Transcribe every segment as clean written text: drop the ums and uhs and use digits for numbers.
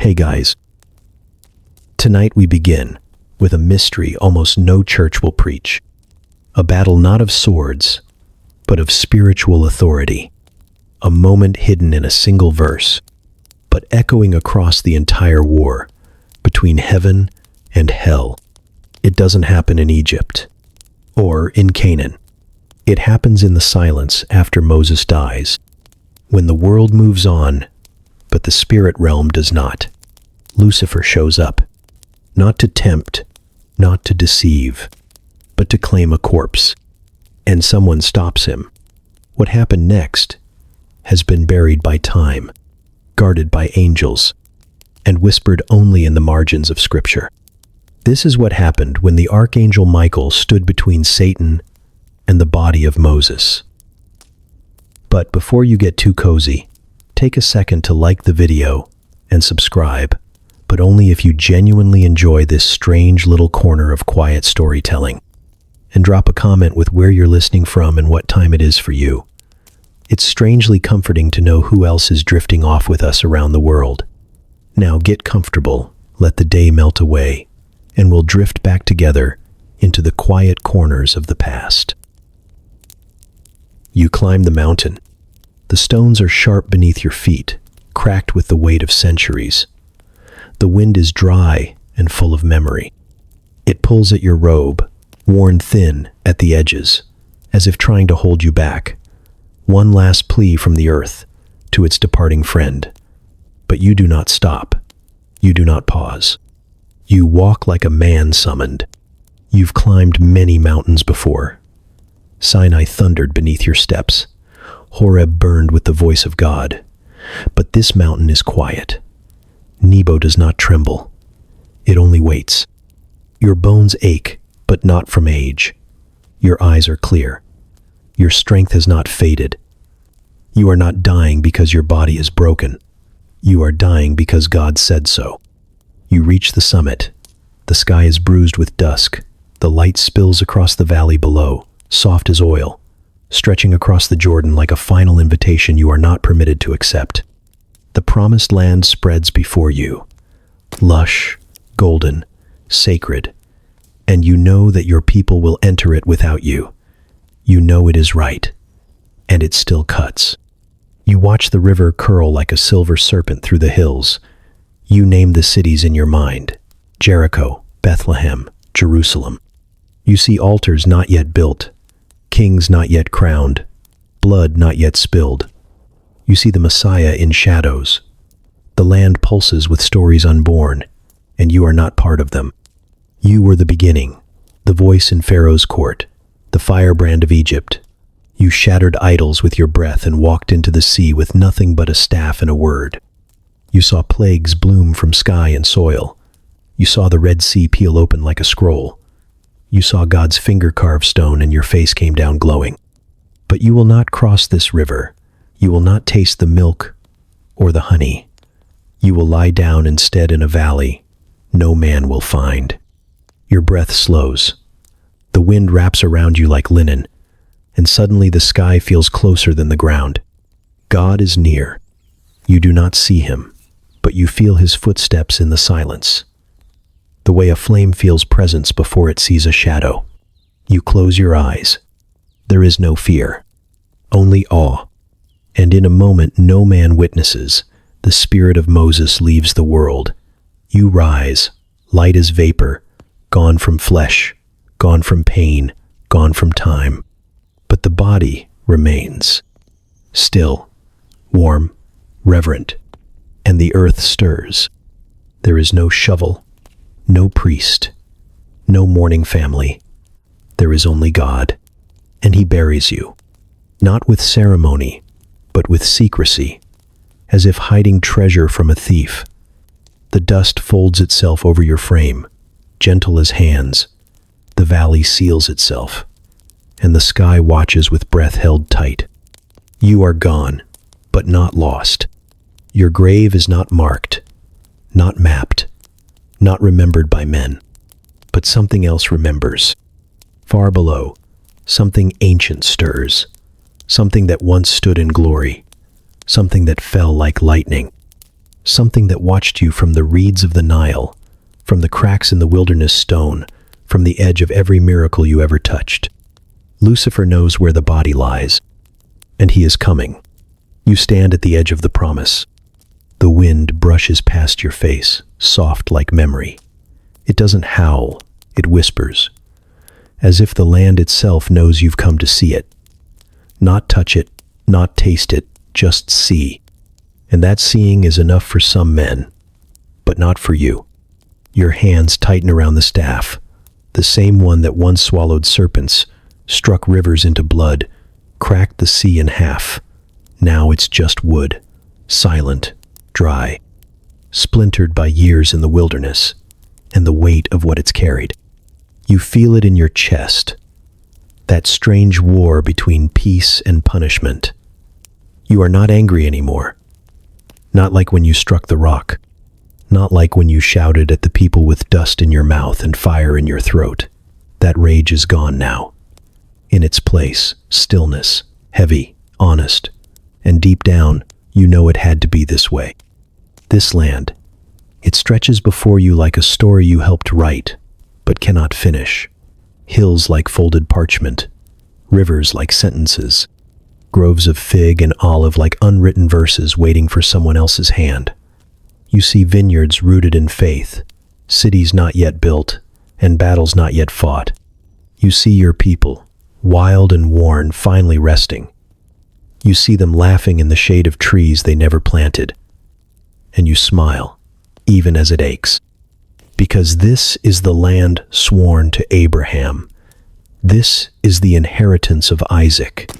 Hey guys, tonight we begin with a mystery almost no church will preach. A battle not of swords, but of spiritual authority. A moment hidden in a single verse, but echoing across the entire war between heaven and hell. It doesn't happen in Egypt or in Canaan. It happens in the silence after Moses dies, when the world moves on, but the spirit realm does not. Lucifer shows up, not to tempt, not to deceive, but to claim a corpse. And someone stops him. What happened next has been buried by time, guarded by angels, and whispered only in the margins of Scripture. This is what happened when the Archangel Michael stood between Satan and the body of Moses. But before you get too cozy, take a second to like the video and subscribe, but only if you genuinely enjoy this strange little corner of quiet storytelling. And drop a comment with where you're listening from and what time it is for you. It's strangely comforting to know who else is drifting off with us around the world. Now get comfortable, let the day melt away, and we'll drift back together into the quiet corners of the past. You climb the mountain. The stones are sharp beneath your feet, cracked with the weight of centuries. The wind is dry and full of memory. It pulls at your robe, worn thin at the edges, as if trying to hold you back. One last plea from the earth to its departing friend. But you do not stop. You do not pause. You walk like a man summoned. You've climbed many mountains before. Sinai thundered beneath your steps. Horeb burned with the voice of God. But this mountain is quiet. Nebo does not tremble. It only waits. Your bones ache, but not from age. Your eyes are clear. Your strength has not faded. You are not dying because your body is broken. You are dying because God said so. You reach the summit. The sky is bruised with dusk. The light spills across the valley below, soft as oil, stretching across the Jordan like a final invitation you are not permitted to accept. The promised land spreads before you, lush, golden, sacred, and you know that your people will enter it without you. You know it is right, and it still cuts. You watch the river curl like a silver serpent through the hills. You name the cities in your mind: Jericho, Bethlehem, Jerusalem. You see altars not yet built, kings not yet crowned, blood not yet spilled. You see the Messiah in shadows. The land pulses with stories unborn, and you are not part of them. You were the beginning, the voice in Pharaoh's court, the firebrand of Egypt. You shattered idols with your breath and walked into the sea with nothing but a staff and a word. You saw plagues bloom from sky and soil. You saw the Red Sea peel open like a scroll. You saw God's finger-carved stone and your face came down glowing. But you will not cross this river. You will not taste the milk or the honey. You will lie down instead in a valley no man will find. Your breath slows. The wind wraps around you like linen, and suddenly the sky feels closer than the ground. God is near. You do not see him, but you feel his footsteps in the silence. The way a flame feels presence before it sees a shadow. You close your eyes. There is no fear, only awe. And in a moment no man witnesses, the spirit of Moses leaves the world. You rise, light as vapor, gone from flesh, gone from pain, gone from time. But the body remains, still, warm, reverent, and the earth stirs. There is no shovel, no priest, no mourning family. There is only God, and he buries you, not with ceremony, but with secrecy, as if hiding treasure from a thief. The dust folds itself over your frame, gentle as hands. The valley seals itself, and the sky watches with breath held tight. You are gone, but not lost. Your grave is not marked, not mapped, not remembered by men, but something else remembers. Far below, something ancient stirs, something that once stood in glory, something that fell like lightning. something that watched you from the reeds of the Nile, from the cracks in the wilderness stone, from the edge of every miracle you ever touched. Lucifer knows where the body lies, and he is coming. You stand at the edge of the promise. The wind brushes past your face, soft like memory. It doesn't howl, it whispers, as if the land itself knows you've come to see it. Not touch it, not taste it, just see. And that seeing is enough for some men, but not for you. Your hands tighten around the staff, the same one that once swallowed serpents, struck rivers into blood, cracked the sea in half. Now it's just wood, silent, dry, splintered by years in the wilderness, and the weight of what it's carried. You feel it in your chest, that strange war between peace and punishment. You are not angry anymore. Not like when you struck the rock. Not like when you shouted at the people with dust in your mouth and fire in your throat. That rage is gone now. In its place, stillness, heavy, honest, and deep down, you know it had to be this way. This land, it stretches before you like a story you helped write, but cannot finish. Hills like folded parchment, rivers like sentences, groves of fig and olive like unwritten verses waiting for someone else's hand. You see vineyards rooted in faith, cities not yet built, and battles not yet fought. You see your people, wild and worn, finally resting. You see them laughing in the shade of trees they never planted. And you smile, even as it aches. Because this is the land sworn to Abraham. This is the inheritance of Isaac.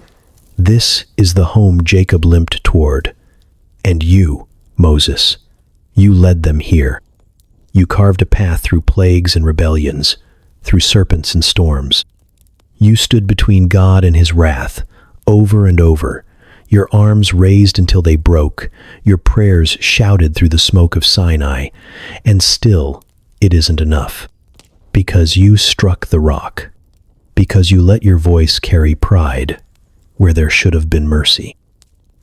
This is the home Jacob limped toward. And you, Moses, you led them here. You carved a path through plagues and rebellions, through serpents and storms. You stood between God and his wrath, over and over, your arms raised until they broke, your prayers shouted through the smoke of Sinai, and still it isn't enough. Because you struck the rock, because you let your voice carry pride where there should have been mercy,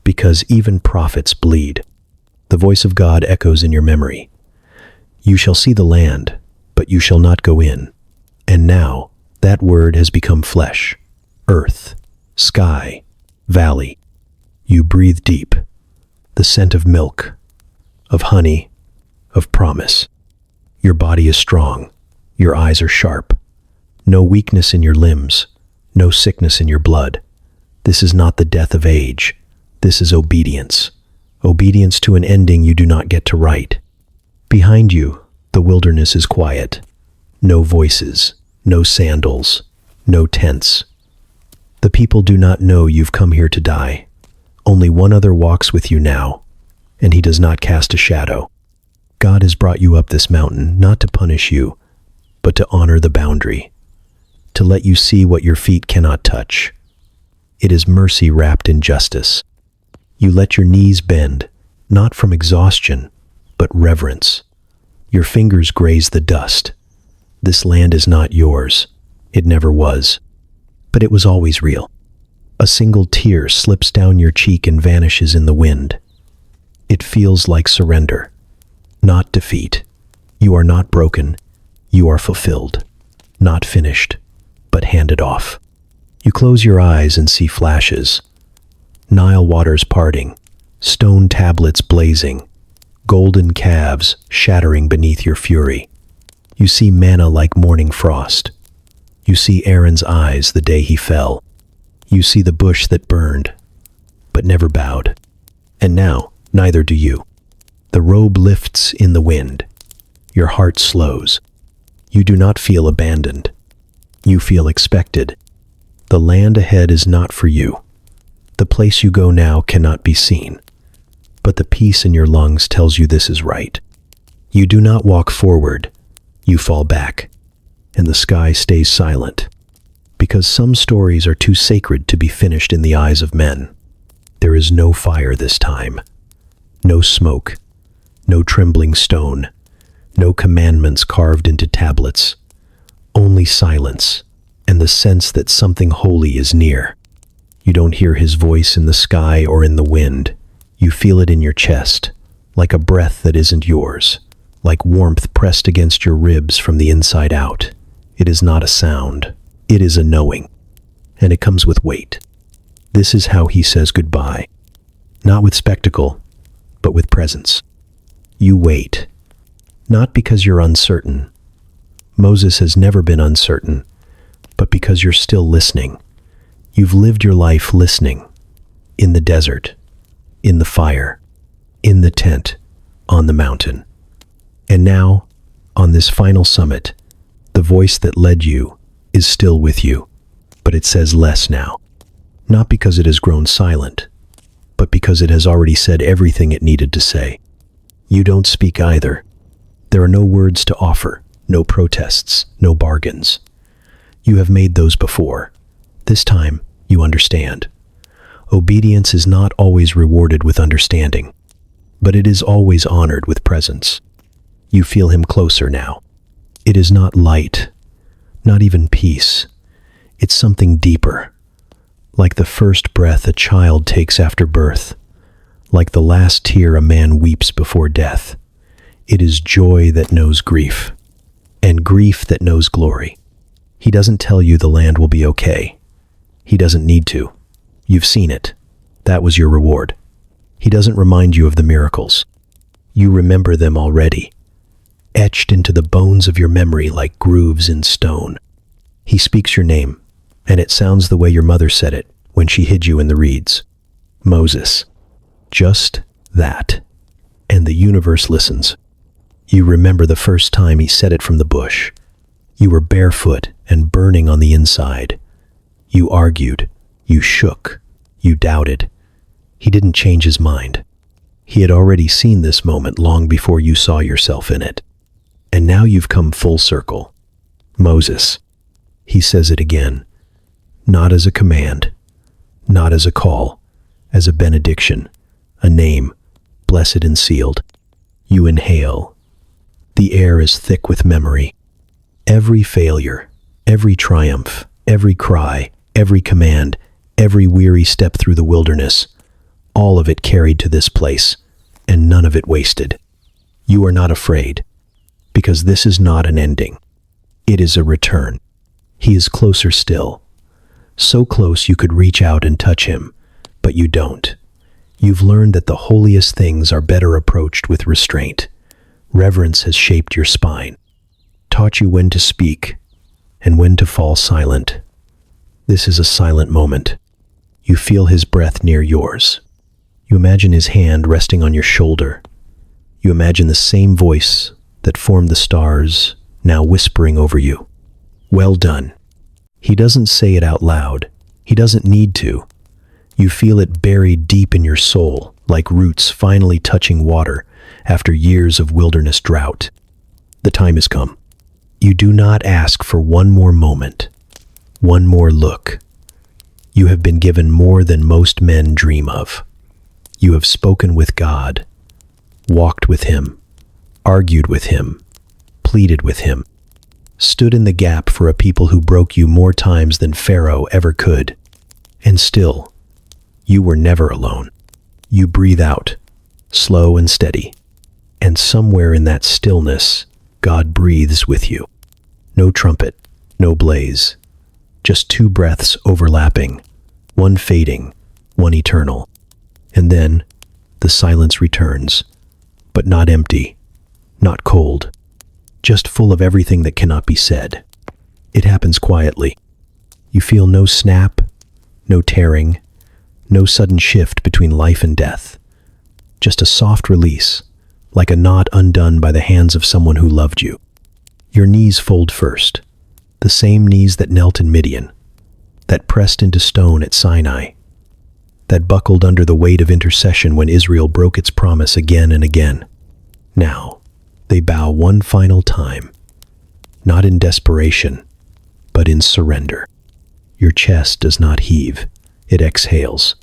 because even prophets bleed. The voice of God echoes in your memory. You shall see the land, but you shall not go in. And now that word has become flesh, earth, sky, valley. You breathe deep, the scent of milk, of honey, of promise. Your body is strong, your eyes are sharp. No weakness in your limbs, no sickness in your blood. This is not the death of age. This is obedience. Obedience to an ending you do not get to write. Behind you, the wilderness is quiet. No voices, no sandals, no tents. The people do not know you've come here to die. Only one other walks with you now, and he does not cast a shadow. God has brought you up this mountain not to punish you, but to honor the boundary, to let you see what your feet cannot touch. It is mercy wrapped in justice. You let your knees bend, not from exhaustion, but reverence. Your fingers graze the dust. This land is not yours. It never was. But it was always real. A single tear slips down your cheek and vanishes in the wind. It feels like surrender, not defeat. You are not broken. You are fulfilled. Not finished, but handed off. You close your eyes and see flashes. Nile waters parting, stone tablets blazing, golden calves shattering beneath your fury. You see manna like morning frost. You see Aaron's eyes the day he fell. You see the bush that burned, but never bowed. And now, neither do you. The robe lifts in the wind. Your heart slows. You do not feel abandoned. You feel expected. The land ahead is not for you. The place you go now cannot be seen. But the peace in your lungs tells you this is right. You do not walk forward. You fall back. And the sky stays silent. Because some stories are too sacred to be finished in the eyes of men. There is no fire this time. No smoke. No trembling stone. No commandments carved into tablets. Only silence, and the sense that something holy is near. You don't hear his voice in the sky or in the wind. You feel it in your chest, like a breath that isn't yours, like warmth pressed against your ribs from the inside out. It is not a sound, it is a knowing, and it comes with weight. This is how he says goodbye, not with spectacle, but with presence. You wait, not because you're uncertain. Moses has never been uncertain, but because you're still listening. You've lived your life listening, in the desert, in the fire, in the tent, on the mountain. And now, on this final summit, the voice that led you is still with you, but it says less now. Not because it has grown silent, but because it has already said everything it needed to say. You don't speak either. There are no words to offer, no protests, no bargains. You have made those before. This time, you understand. Obedience is not always rewarded with understanding, but it is always honored with presence. You feel him closer now. It is not light, not even peace. It's something deeper, like the first breath a child takes after birth, like the last tear a man weeps before death. It is joy that knows grief, and grief that knows glory. He doesn't tell you the land will be okay. He doesn't need to. You've seen it. That was your reward. He doesn't remind you of the miracles. You remember them already, etched into the bones of your memory like grooves in stone. He speaks your name, and it sounds the way your mother said it when she hid you in the reeds. Moses. Just that. And the universe listens. You remember the first time he said it from the bush. You were barefoot and burning on the inside. You argued. You shook. You doubted. He didn't change his mind. He had already seen this moment long before you saw yourself in it. And now you've come full circle. Moses. He says it again. Not as a command. Not as a call. As a benediction. A name. Blessed and sealed. You inhale. The air is thick with memory. Every failure, every triumph, every cry, every command, every weary step through the wilderness, all of it carried to this place, and none of it wasted. You are not afraid, because this is not an ending. It is a return. He is closer still. So close you could reach out and touch him, but you don't. You've learned that the holiest things are better approached with restraint. Reverence has shaped your spine, taught you when to speak and when to fall silent. This is a silent moment. You feel his breath near yours. You imagine his hand resting on your shoulder. You imagine the same voice that formed the stars now whispering over you. Well done. He doesn't say it out loud. He doesn't need to. You feel it buried deep in your soul, like roots finally touching water after years of wilderness drought. The time has come. You do not ask for one more moment, one more look. You have been given more than most men dream of. You have spoken with God, walked with him, argued with him, pleaded with him, stood in the gap for a people who broke you more times than Pharaoh ever could. And still, you were never alone. You breathe out, slow and steady, and somewhere in that stillness, God breathes with you. No trumpet, no blaze, just two breaths overlapping, one fading, one eternal. And then the silence returns, but not empty, not cold, just full of everything that cannot be said. It happens quietly. You feel no snap, no tearing, no sudden shift between life and death. Just a soft release, like a knot undone by the hands of someone who loved you. Your knees fold first, the same knees that knelt in Midian, that pressed into stone at Sinai, that buckled under the weight of intercession when Israel broke its promise again and again. Now, they bow one final time, not in desperation, but in surrender. Your chest does not heave, it exhales,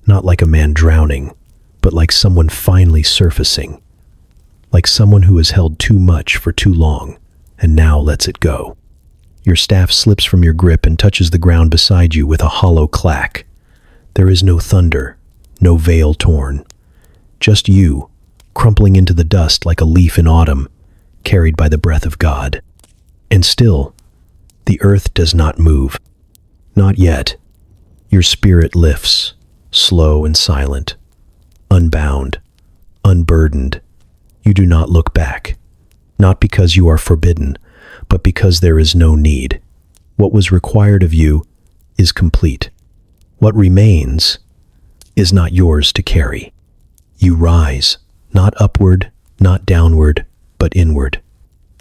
not like a man drowning, but like someone finally surfacing, like someone who has held too much for too long and now lets it go. Your staff slips from your grip and touches the ground beside you with a hollow clack. There is no thunder, no veil torn, just you, crumpling into the dust like a leaf in autumn, carried by the breath of God. And still, the earth does not move. Not yet. Your spirit lifts, slow and silent, unbound, unburdened. You do not look back, not because you are forbidden, but because there is no need. What was required of you is complete. What remains is not yours to carry. You rise, not upward, not downward, but inward,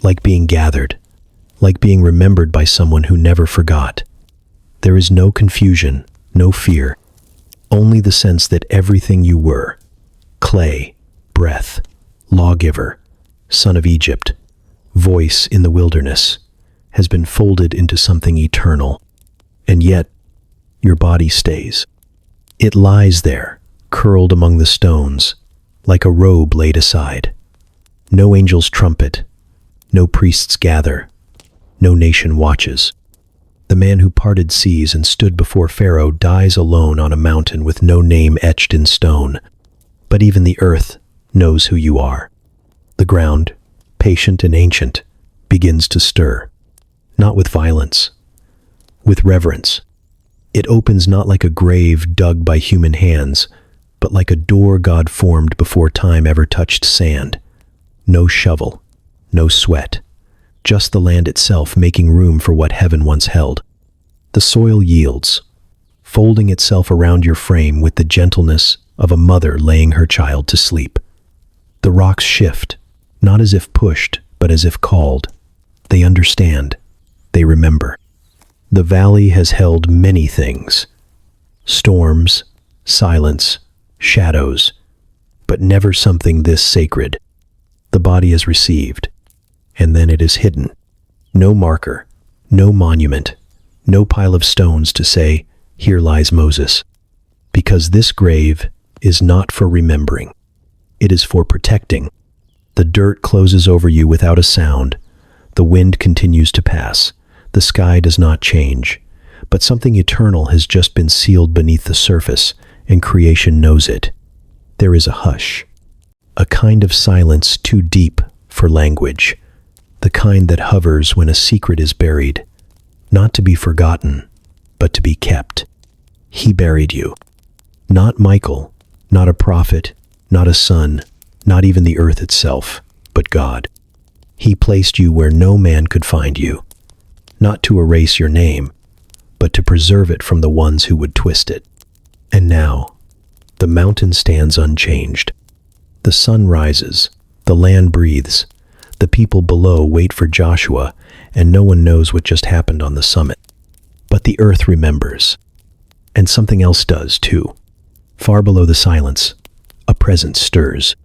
like being gathered, like being remembered by someone who never forgot. There is no confusion, no fear, only the sense that everything you were, clay, breath, lawgiver, son of Egypt, voice in the wilderness, has been folded into something eternal. And yet, your body stays. It lies there, curled among the stones, like a robe laid aside. No angel's trumpet, no priests gather, no nation watches. The man who parted seas and stood before Pharaoh dies alone on a mountain with no name etched in stone. But even the earth knows who you are. The ground, patient and ancient, begins to stir, not with violence, with reverence. It opens not like a grave dug by human hands, but like a door God formed before time ever touched sand. No shovel, no sweat, just the land itself making room for what heaven once held. The soil yields, folding itself around your frame with the gentleness of a mother laying her child to sleep. The rocks shift, not as if pushed, but as if called. They understand. They remember. The valley has held many things: storms, silence, shadows, but never something this sacred. The body is received, and then it is hidden. No marker, no monument, no pile of stones to say, "Here lies Moses." Because this grave is not for remembering. It is for protecting. The dirt closes over you without a sound. The wind continues to pass. The sky does not change. But something eternal has just been sealed beneath the surface, and creation knows it. There is a hush, a kind of silence too deep for language, the kind that hovers when a secret is buried, not to be forgotten, but to be kept. He buried you. Not Michael, not a prophet, not a son, not even the earth itself, but God. He placed you where no man could find you, not to erase your name, but to preserve it from the ones who would twist it. And now, the mountain stands unchanged. The sun rises, the land breathes, the people below wait for Joshua, and no one knows what just happened on the summit. But the earth remembers. And something else does, too. Far below the silence, a presence stirs.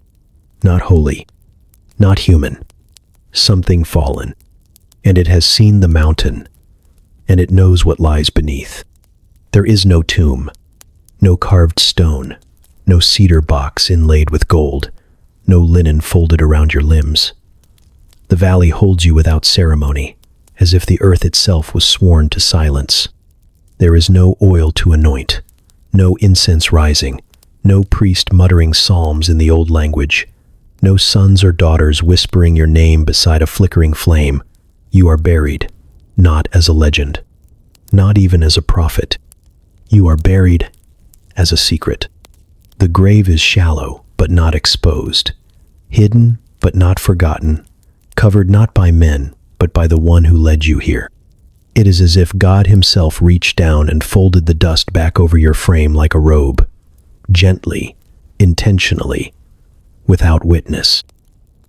Not holy, not human, something fallen. And it has seen the mountain, and it knows what lies beneath. There is no tomb, no carved stone, no cedar box inlaid with gold, no linen folded around your limbs. The valley holds you without ceremony, as if the earth itself was sworn to silence. There is no oil to anoint, no incense rising, no priest muttering psalms in the old language, no sons or daughters whispering your name beside a flickering flame. You are buried, not as a legend, not even as a prophet. You are buried as a secret. The grave is shallow, but not exposed, hidden, but not forgotten, covered not by men, but by the one who led you here. It is as if God himself reached down and folded the dust back over your frame like a robe, gently, intentionally, without witness.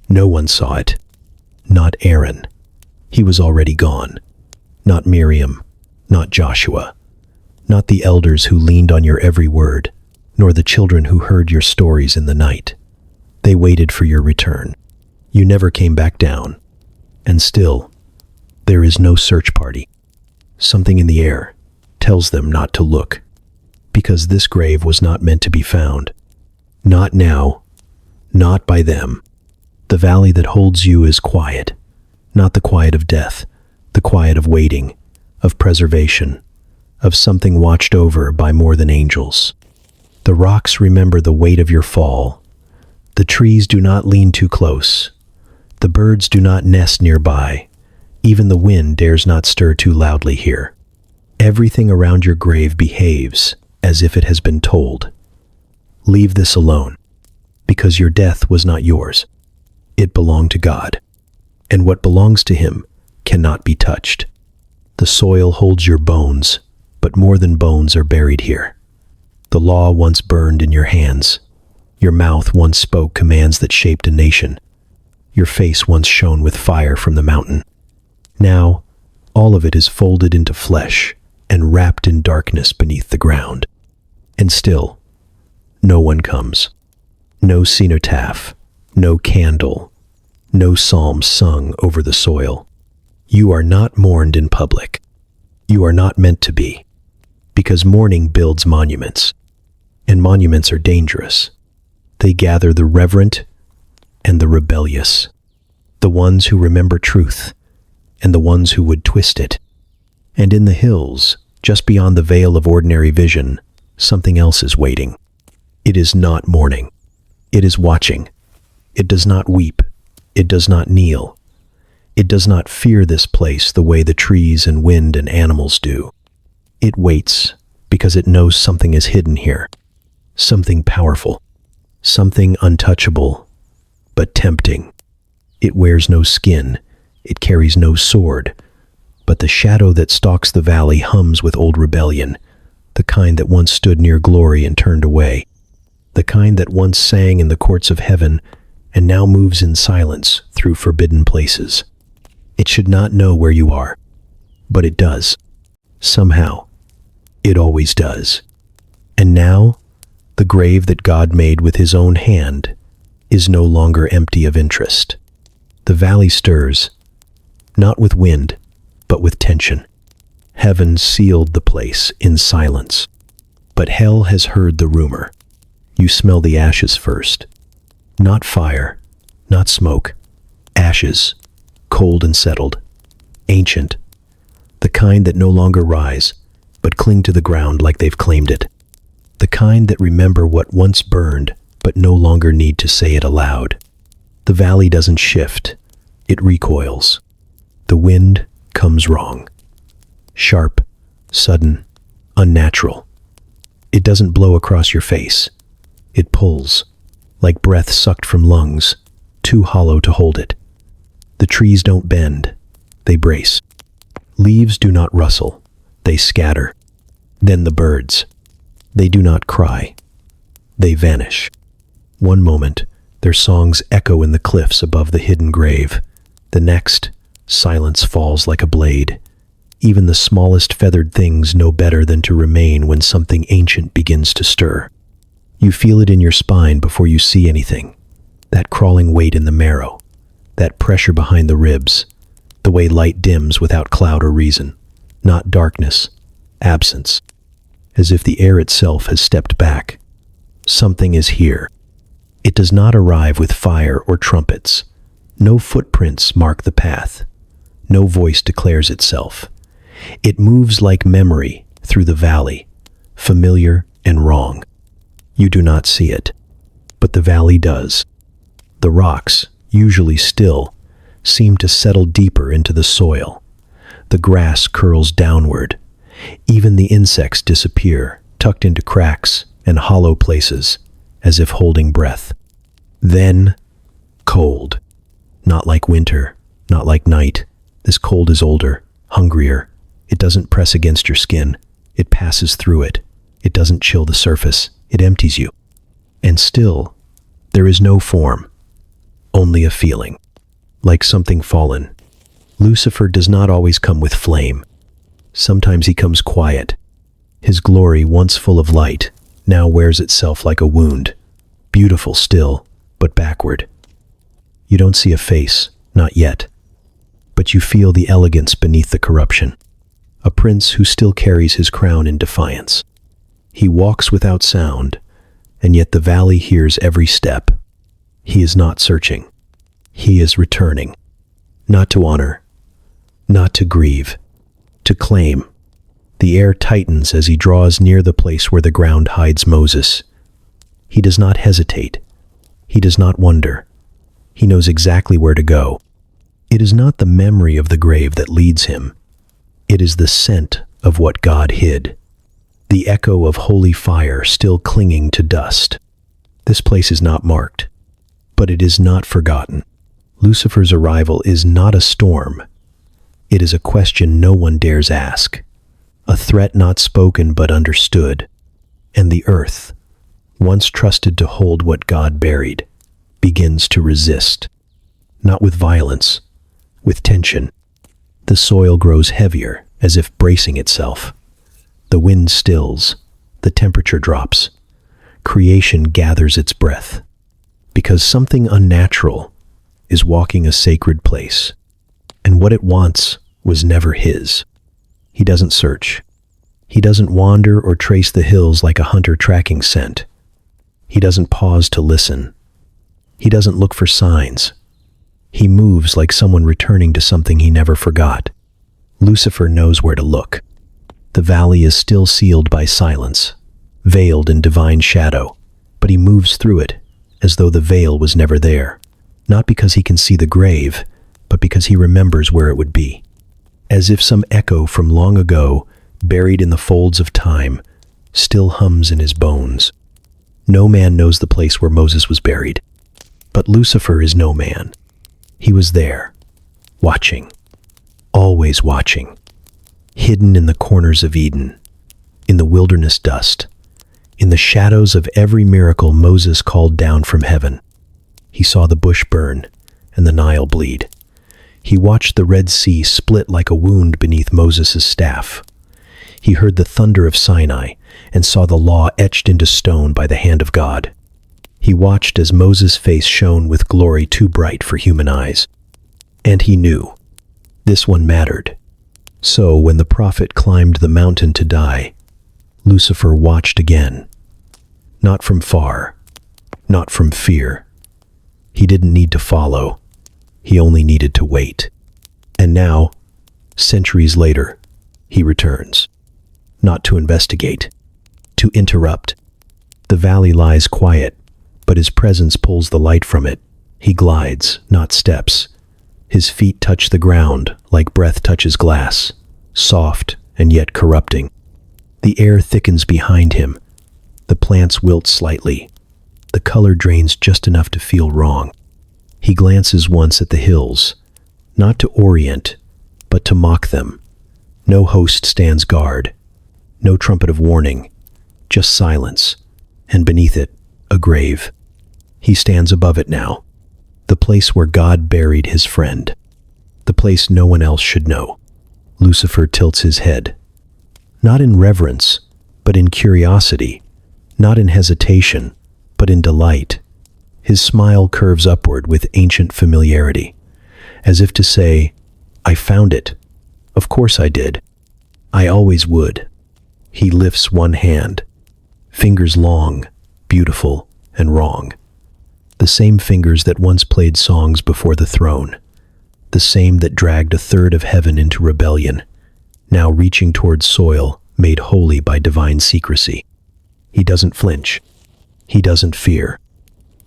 No one saw it. Not Aaron. He was already gone. Not Miriam. Not Joshua. Not the elders who leaned on your every word, nor the children who heard your stories in the night. They waited for your return. You never came back down. And still, there is no search party. Something in the air tells them not to look, because this grave was not meant to be found. Not now, not by them. The valley that holds you is quiet, not the quiet of death, the quiet of waiting, of preservation, of something watched over by more than angels. The rocks remember the weight of your fall. The trees do not lean too close. The birds do not nest nearby. Even the wind dares not stir too loudly here. Everything around your grave behaves as if it has been told. Leave this alone, because your death was not yours. It belonged to God, and what belongs to Him cannot be touched. The soil holds your bones, but more than bones are buried here. The law once burned in your hands. Your mouth once spoke commands that shaped a nation. Your face once shone with fire from the mountain. Now, all of it is folded into flesh and wrapped in darkness beneath the ground. And still, no one comes. No cenotaph, no candle, no psalm sung over the soil. You are not mourned in public. You are not meant to be, because mourning builds monuments, and monuments are dangerous. They gather the reverent and the rebellious, the ones who remember truth, and the ones who would twist it. And in the hills, just beyond the veil of ordinary vision, something else is waiting. It is not mourning. It is watching. It does not weep. It does not kneel. It does not fear this place the way the trees and wind and animals do. It waits because it knows something is hidden here. Something powerful. Something untouchable, but tempting. It wears no skin. It carries no sword. But the shadow that stalks the valley hums with old rebellion, the kind that once stood near glory and turned away, the kind that once sang in the courts of heaven and now moves in silence through forbidden places. It should not know where you are, but it does. Somehow, it always does. And now, the grave that God made with His own hand is no longer empty of interest. The valley stirs, not with wind, but with tension. Heaven sealed the place in silence, but hell has heard the rumor. You smell the ashes first. Not fire, not smoke. Ashes, cold and settled, ancient, the kind that no longer rise, but cling to the ground like they've claimed it. The kind that remember what once burned, but no longer need to say it aloud. The valley doesn't shift, it recoils. The wind comes wrong. Sharp, sudden, unnatural. It doesn't blow across your face. It pulls, like breath sucked from lungs, too hollow to hold it. The trees don't bend, they brace. Leaves do not rustle, they scatter. Then the birds. They do not cry. They vanish. One moment, their songs echo in the cliffs above the hidden grave. The next, silence falls like a blade. Even the smallest feathered things know better than to remain when something ancient begins to stir. You feel it in your spine before you see anything. That crawling weight in the marrow. That pressure behind the ribs. The way light dims without cloud or reason. Not darkness, absence. As if the air itself has stepped back. Something is here. It does not arrive with fire or trumpets. No footprints mark the path. No voice declares itself. It moves like memory through the valley, familiar and wrong. You do not see it, but the valley does. The rocks, usually still, seem to settle deeper into the soil. The grass curls downward. Even the insects disappear, tucked into cracks and hollow places, as if holding breath. Then, cold. Not like winter, not like night. This cold is older, hungrier. It doesn't press against your skin. It passes through it. It doesn't chill the surface. It empties you. And still, there is no form, only a feeling, like something fallen. Lucifer does not always come with flame. Sometimes he comes quiet. His glory, once full of light, now wears itself like a wound, beautiful still, but backward. You don't see a face, not yet, but you feel the elegance beneath the corruption. A prince who still carries his crown in defiance. He walks without sound, and yet the valley hears every step. He is not searching. He is returning, not to honor, not to grieve, to claim. The air tightens as he draws near the place where the ground hides Moses. He does not hesitate. He does not wonder. He knows exactly where to go. It is not the memory of the grave that leads him. It is the scent of what God hid, the echo of holy fire still clinging to dust. This place is not marked, but it is not forgotten. Lucifer's arrival is not a storm. It is a question no one dares ask, a threat not spoken but understood. And the earth, once trusted to hold what God buried, begins to resist. Not with violence, with tension. The soil grows heavier, as if bracing itself. The wind stills, the temperature drops. Creation gathers its breath, because something unnatural is walking a sacred place, and what it wants was never his. He doesn't search. He doesn't wander or trace the hills like a hunter tracking scent. He doesn't pause to listen. He doesn't look for signs. He moves like someone returning to something he never forgot. Lucifer knows where to look. The valley is still sealed by silence, veiled in divine shadow, but he moves through it as though the veil was never there, not because he can see the grave, but because he remembers where it would be. As if some echo from long ago, buried in the folds of time, still hums in his bones. No man knows the place where Moses was buried, but Lucifer is no man. He was there, watching, always watching, hidden in the corners of Eden, in the wilderness dust, in the shadows of every miracle Moses called down from heaven. He saw the bush burn and the Nile bleed. He watched the Red Sea split like a wound beneath Moses' staff. He heard the thunder of Sinai and saw the law etched into stone by the hand of God. He watched as Moses' face shone with glory too bright for human eyes. And he knew this one mattered. So when the prophet climbed the mountain to die, Lucifer watched again. Not from far, not from fear. He didn't need to follow. He only needed to wait. And now, centuries later, he returns. Not to investigate, to interrupt. The valley lies quiet, but his presence pulls the light from it. He glides, not steps. His feet touch the ground like breath touches glass, soft and yet corrupting. The air thickens behind him. The plants wilt slightly. The color drains just enough to feel wrong. He glances once at the hills, not to orient, but to mock them. No host stands guard. No trumpet of warning, just silence, and beneath it, a grave. He stands above it now, the place where God buried his friend, the place no one else should know. Lucifer tilts his head, not in reverence, but in curiosity, not in hesitation, but in delight. His smile curves upward with ancient familiarity, as if to say, I found it. Of course I did. I always would. He lifts one hand, fingers long, beautiful, and wrong. The same fingers that once played songs before the throne, the same that dragged a third of heaven into rebellion, now reaching towards soil made holy by divine secrecy. He doesn't flinch. He doesn't fear.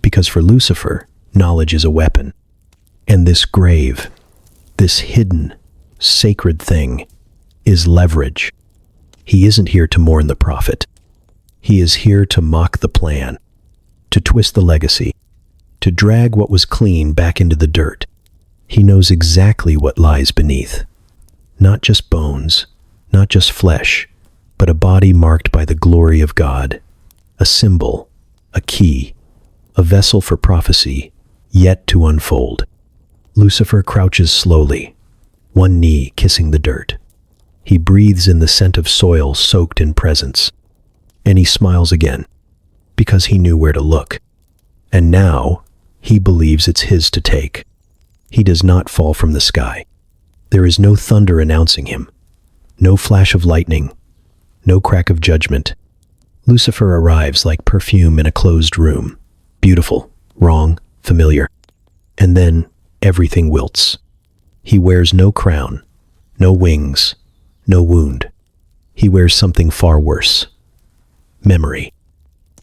Because for Lucifer, knowledge is a weapon. And this grave, this hidden, sacred thing, is leverage. He isn't here to mourn the prophet. He is here to mock the plan, to twist the legacy, to drag what was clean back into the dirt. He knows exactly what lies beneath. Not just bones, not just flesh, but a body marked by the glory of God, a symbol, a key, a vessel for prophecy, yet to unfold. Lucifer crouches slowly, one knee kissing the dirt. He breathes in the scent of soil soaked in presence. And he smiles again, because he knew where to look. And now, he believes it's his to take. He does not fall from the sky. There is no thunder announcing him, no flash of lightning, no crack of judgment. Lucifer arrives like perfume in a closed room, beautiful, wrong, familiar. And then everything wilts. He wears no crown, no wings, no wound. He wears something far worse. Memory.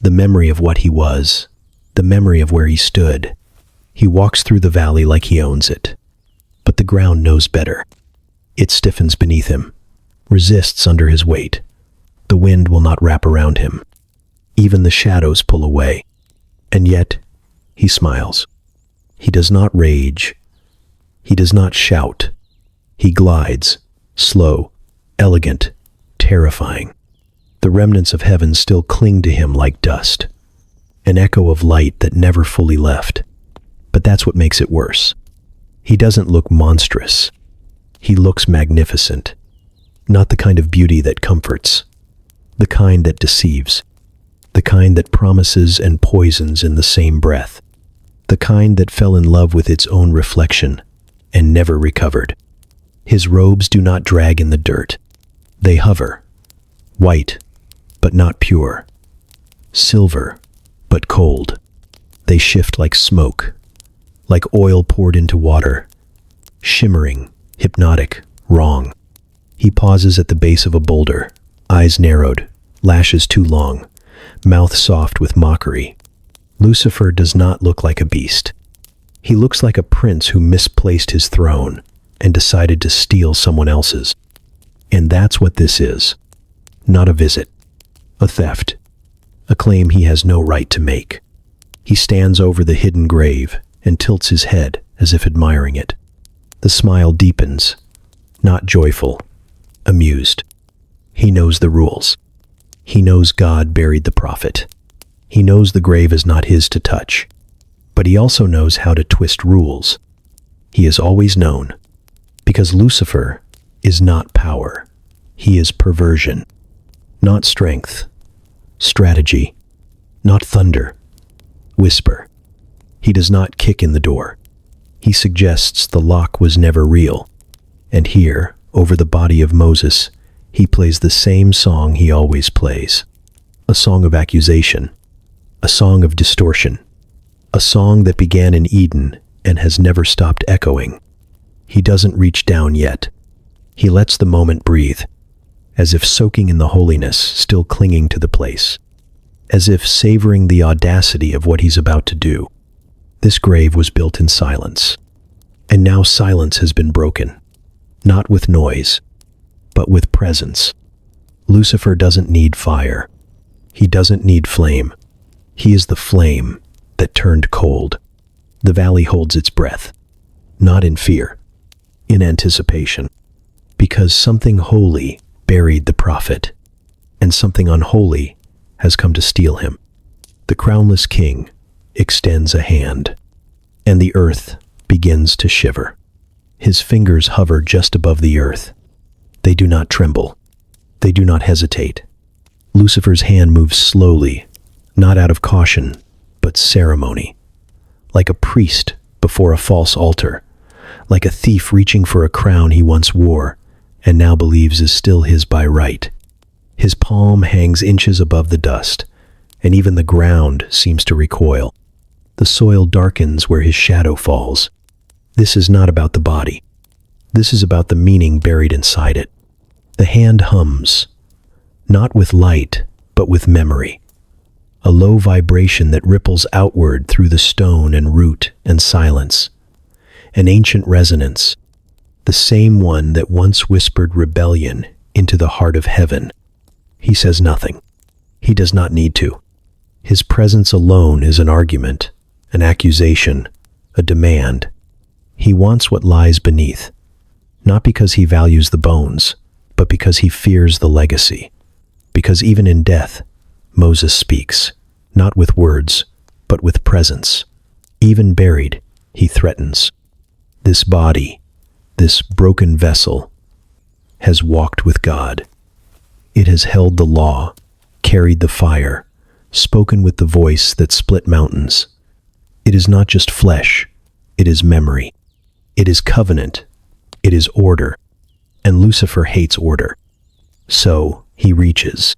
The memory of what he was, the memory of where he stood. He walks through the valley like he owns it. But the ground knows better. It stiffens beneath him, resists under his weight. The wind will not wrap around him. Even the shadows pull away. And yet, he smiles. He does not rage. He does not shout. He glides, slow, elegant, terrifying. The remnants of heaven still cling to him like dust, an echo of light that never fully left. But that's what makes it worse. He doesn't look monstrous. He looks magnificent. Not the kind of beauty that comforts, the kind that deceives, the kind that promises and poisons in the same breath, the kind that fell in love with its own reflection and never recovered. His robes do not drag in the dirt. They hover, white, but not pure, silver, but cold. They shift like smoke, like oil poured into water, shimmering, hypnotic, wrong. He pauses at the base of a boulder, eyes narrowed, lashes too long, mouth soft with mockery. Lucifer does not look like a beast. He looks like a prince who misplaced his throne and decided to steal someone else's. And that's what this is. Not a visit, a theft, a claim he has no right to make. He stands over the hidden grave and tilts his head as if admiring it. The smile deepens, not joyful, amused. He knows the rules. He knows God buried the prophet. He knows the grave is not his to touch. But he also knows how to twist rules. He has always known. Because Lucifer is not power. He is perversion. Not strength. Strategy. Not thunder. Whisper. He does not kick in the door. He suggests the lock was never real. And here, over the body of Moses, he plays the same song he always plays. A song of accusation. A song of distortion. A song that began in Eden and has never stopped echoing. He doesn't reach down yet. He lets the moment breathe, as if soaking in the holiness still clinging to the place, as if savoring the audacity of what he's about to do. This grave was built in silence, and now silence has been broken, not with noise, but with presence. Lucifer doesn't need fire. He doesn't need flame. He is the flame that turned cold. The valley holds its breath, not in fear, in anticipation, because something holy buried the prophet, and something unholy has come to steal him. The crownless king extends a hand, and the earth begins to shiver. His fingers hover just above the earth. They do not tremble. They do not hesitate. Lucifer's hand moves slowly, not out of caution, but ceremony, like a priest before a false altar, like a thief reaching for a crown he once wore and now believes is still his by right. His palm hangs inches above the dust, and even the ground seems to recoil. The soil darkens where his shadow falls. This is not about the body. This is about the meaning buried inside it. The hand hums, not with light, but with memory. A low vibration that ripples outward through the stone and root and silence. An ancient resonance, the same one that once whispered rebellion into the heart of heaven. He says nothing. He does not need to. His presence alone is an argument, an accusation, a demand. He wants what lies beneath, not because he values the bones, but because he fears the legacy. Because even in death, Moses speaks, not with words, but with presence. Even buried, he threatens. This body, this broken vessel, has walked with God. It has held the law, carried the fire, spoken with the voice that split mountains. It is not just flesh, it is memory. It is covenant. It is order. And Lucifer hates order. So he reaches.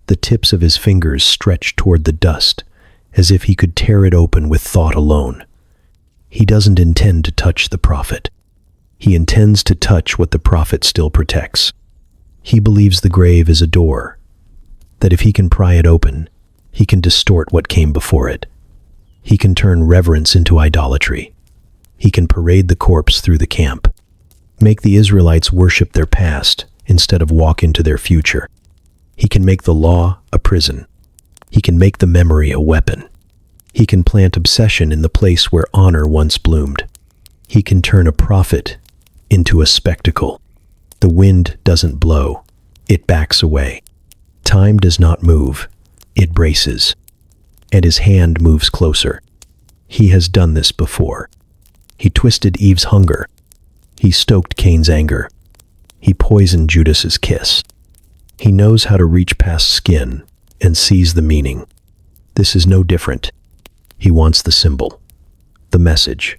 The tips of his fingers stretch toward the dust, as if he could tear it open with thought alone. He doesn't intend to touch the prophet. He intends to touch what the prophet still protects. He believes the grave is a door, that if he can pry it open, he can distort what came before it. He can turn reverence into idolatry. He can parade the corpse through the camp, make the Israelites worship their past instead of walk into their future. He can make the law a prison. He can make the memory a weapon. He can plant obsession in the place where honor once bloomed. He can turn a prophet into a spectacle. The wind doesn't blow, it backs away. Time does not move, it braces. And his hand moves closer. He has done this before. He twisted Eve's hunger. He stoked Cain's anger. He poisoned Judas's kiss. He knows how to reach past skin and seize the meaning. This is no different. He wants the symbol, the message,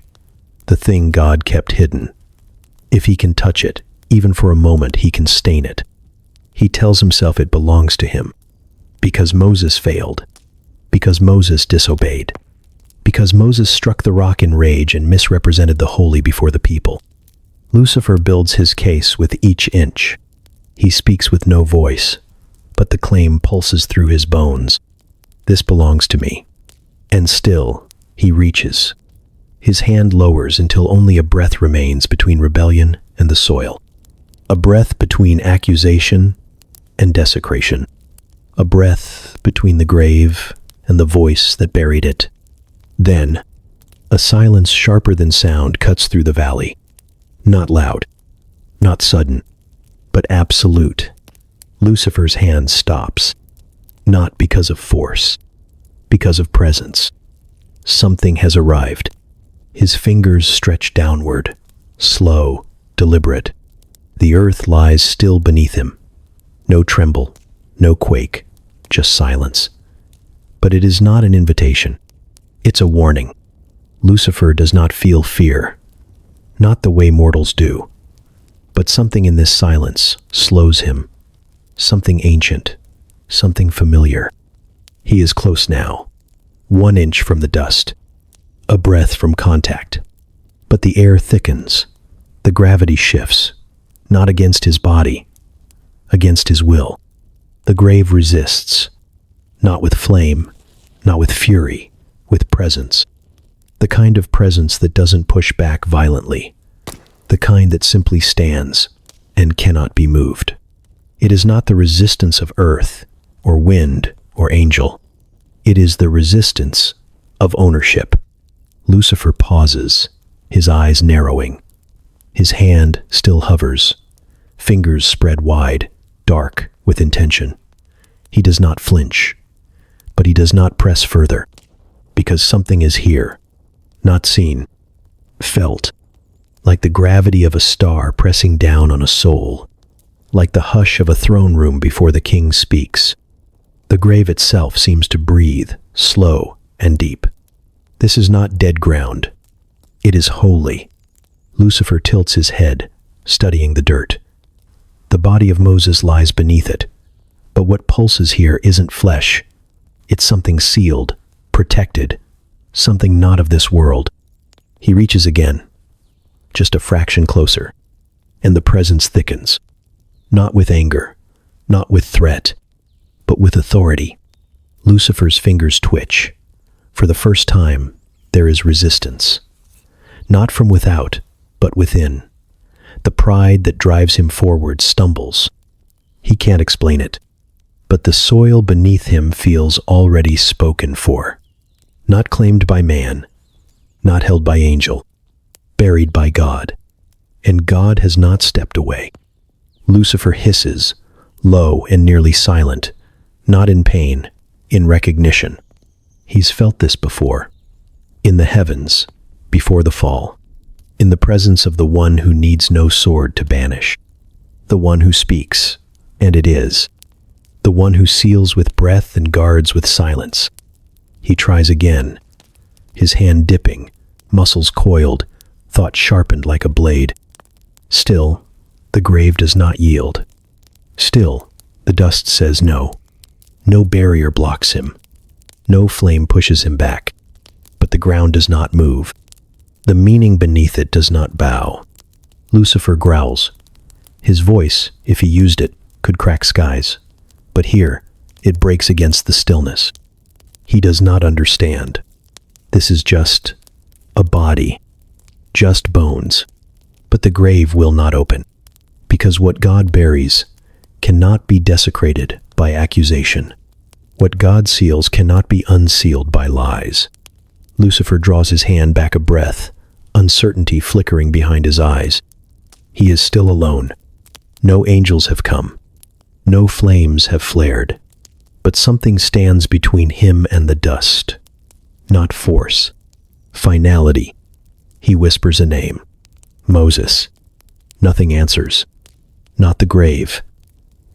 the thing God kept hidden. If he can touch it, even for a moment, he can stain it. He tells himself it belongs to him. Because Moses failed. Because Moses disobeyed. Because Moses struck the rock in rage and misrepresented the holy before the people. Lucifer builds his case with each inch. He speaks with no voice, but the claim pulses through his bones. This belongs to me. And still, he reaches. His hand lowers until only a breath remains between rebellion and the soil. A breath between accusation and desecration. A breath between the grave and the voice that buried it. Then, a silence sharper than sound cuts through the valley. Not loud, not sudden, but absolute. Lucifer's hand stops. Not because of force, because of presence. Something has arrived. His fingers stretch downward, slow, deliberate. The earth lies still beneath him. No tremble, no quake, just silence. But it is not an invitation. It's a warning. Lucifer does not feel fear, not the way mortals do. But something in this silence slows him. Something ancient, something familiar. He is close now, 1 inch from the dust, a breath from contact. But the air thickens, the gravity shifts, not against his body, against his will. The grave resists, not with flame, not with fury, with presence. The kind of presence that doesn't push back violently, the kind that simply stands and cannot be moved. It is not the resistance of earth, or wind, or angel. It is the resistance of ownership. Lucifer pauses, his eyes narrowing. His hand still hovers, fingers spread wide, dark with intention. He does not flinch, but he does not press further, because something is here, not seen, felt, like the gravity of a star pressing down on a soul, like the hush of a throne room before the king speaks. The grave itself seems to breathe, slow and deep. This is not dead ground. It is holy. Lucifer tilts his head, studying the dirt. The body of Moses lies beneath it, but what pulses here isn't flesh. It's something sealed, protected, something not of this world. He reaches again, just a fraction closer, and the presence thickens. Not with anger, not with threat, but with authority. Lucifer's fingers twitch. For the first time, there is resistance. Not from without, but within. The pride that drives him forward stumbles. He can't explain it, but the soil beneath him feels already spoken for. Not claimed by man, not held by angel, buried by God. And God has not stepped away. Lucifer hisses, low and nearly silent, not in pain, in recognition. He's felt this before. In the heavens, before the fall. In the presence of the one who needs no sword to banish. The one who speaks, and it is. The one who seals with breath and guards with silence. He tries again, his hand dipping, muscles coiled, thought sharpened like a blade. Still, the grave does not yield. Still, the dust says no. No barrier blocks him. No flame pushes him back. But the ground does not move. The meaning beneath it does not bow. Lucifer growls. His voice, if he used it, could crack skies. But here, it breaks against the stillness. He does not understand. This is just a body, just bones. But the grave will not open, because what God buries cannot be desecrated by accusation. What God seals cannot be unsealed by lies. Lucifer draws his hand back a breath, uncertainty flickering behind his eyes. He is still alone. No angels have come. No flames have flared. But something stands between him and the dust. Not force. Finality. He whispers a name. Moses. Nothing answers. Not the grave.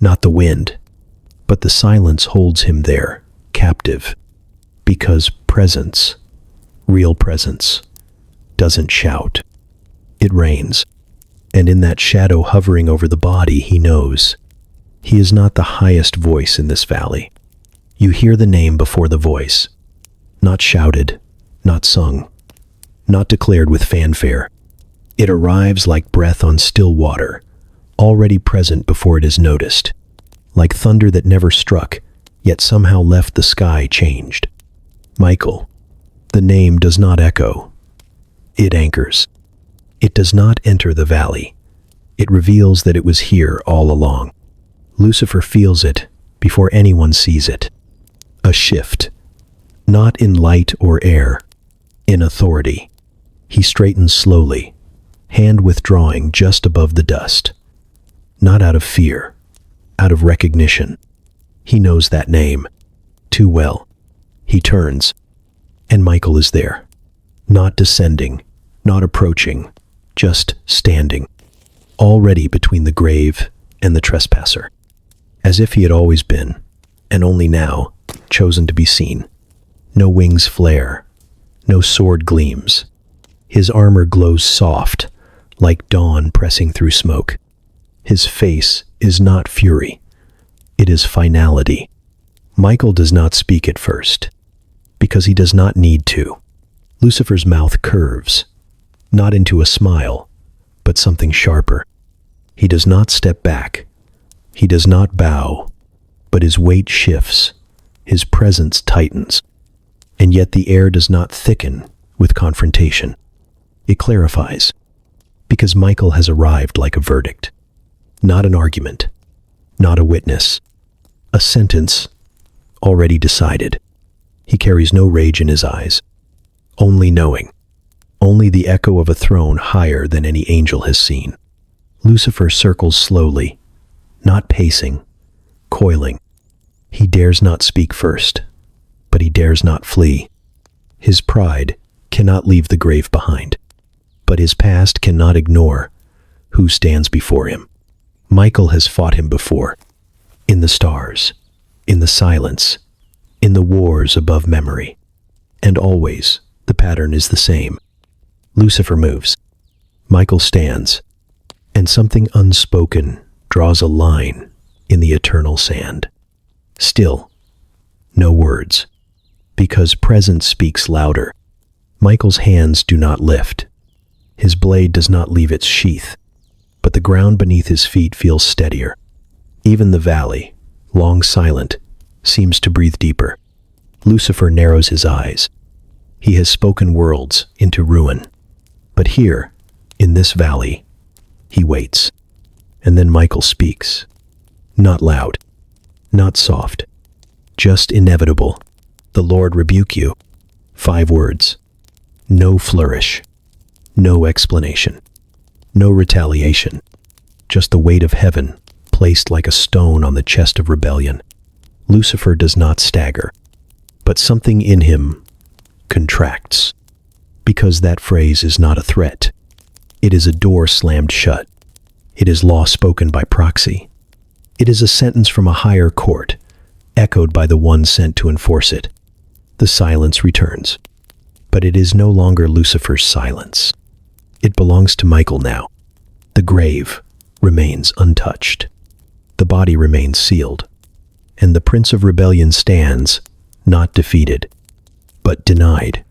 Not the wind. But the silence holds him there, captive. Because presence, real presence, doesn't shout. It reigns. And in that shadow hovering over the body, he knows. He is not the highest voice in this valley. You hear the name before the voice. Not shouted, not sung, not declared with fanfare. It arrives like breath on still water, already present before it is noticed. Like thunder that never struck, yet somehow left the sky changed. Michael. The name does not echo. It anchors. It does not enter the valley. It reveals that it was here all along. Lucifer feels it before anyone sees it. A shift. Not in light or air, in authority. He straightens slowly, hand withdrawing just above the dust. Not out of fear, out of recognition. He knows that name too well. He turns, and Michael is there. Not descending, not approaching, just standing, already between the grave and the trespasser. As if he had always been, and only now, chosen to be seen. No wings flare, no sword gleams. His armor glows soft, like dawn pressing through smoke. His face is not fury, it is finality. Michael does not speak at first, because he does not need to. Lucifer's mouth curves, not into a smile, but something sharper. He does not step back, he does not bow, but his weight shifts, his presence tightens. And yet the air does not thicken with confrontation. It clarifies, because Michael has arrived like a verdict. Not an argument, not a witness, a sentence already decided. He carries no rage in his eyes, only knowing, only the echo of a throne higher than any angel has seen. Lucifer circles slowly, not pacing, coiling. He dares not speak first, but he dares not flee. His pride cannot leave the grave behind, but his past cannot ignore who stands before him. Michael has fought him before, in the stars, in the silence, in the wars above memory. And always, the pattern is the same. Lucifer moves. Michael stands, and something unspoken draws a line in the eternal sand. Still, no words, because presence speaks louder. Michael's hands do not lift. His blade does not leave its sheath, but the ground beneath his feet feels steadier. Even the valley, long silent, seems to breathe deeper. Lucifer narrows his eyes. He has spoken worlds into ruin. But here, in this valley, he waits. And then Michael speaks. Not loud, not soft, just inevitable. The Lord rebuke you. 5 words. No flourish. No explanation. No retaliation. Just the weight of heaven, placed like a stone on the chest of rebellion. Lucifer does not stagger, but something in him contracts, because that phrase is not a threat. It is a door slammed shut. It is law spoken by proxy. It is a sentence from a higher court, echoed by the one sent to enforce it. The silence returns, but it is no longer Lucifer's silence. It belongs to Michael now. The grave remains untouched. The body remains sealed. And the Prince of Rebellion stands, not defeated, but denied.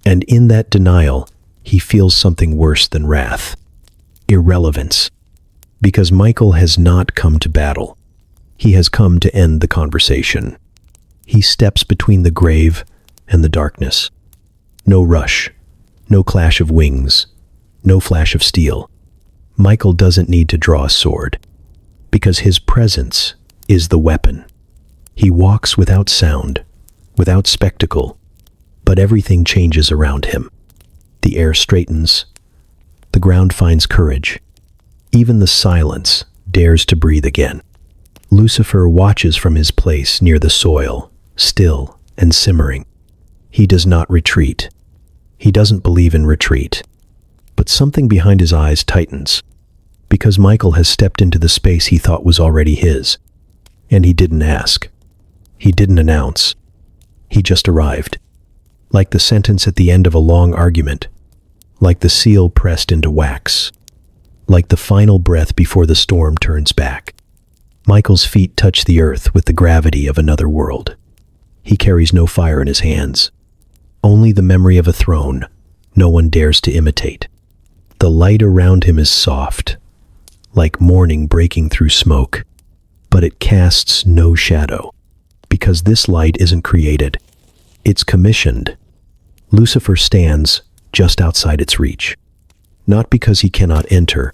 And in that denial, he feels something worse than wrath. Irrelevance. Because Michael has not come to battle. He has come to end the conversation. He steps between the grave and the darkness. No rush, no clash of wings, no flash of steel. Michael doesn't need to draw a sword, because his presence is the weapon. He walks without sound, without spectacle, but everything changes around him. The air straightens, the ground finds courage. Even the silence dares to breathe again. Lucifer watches from his place near the soil, still and simmering. He does not retreat. He doesn't believe in retreat. But something behind his eyes tightens, because Michael has stepped into the space he thought was already his. And he didn't ask. He didn't announce. He just arrived. Like the sentence at the end of a long argument. Like the seal pressed into wax. Like the final breath before the storm turns back. Michael's feet touch the earth with the gravity of another world. He carries no fire in his hands. Only the memory of a throne no one dares to imitate. The light around him is soft, like morning breaking through smoke, but it casts no shadow, because this light isn't created. It's commissioned. Lucifer stands just outside its reach, not because he cannot enter,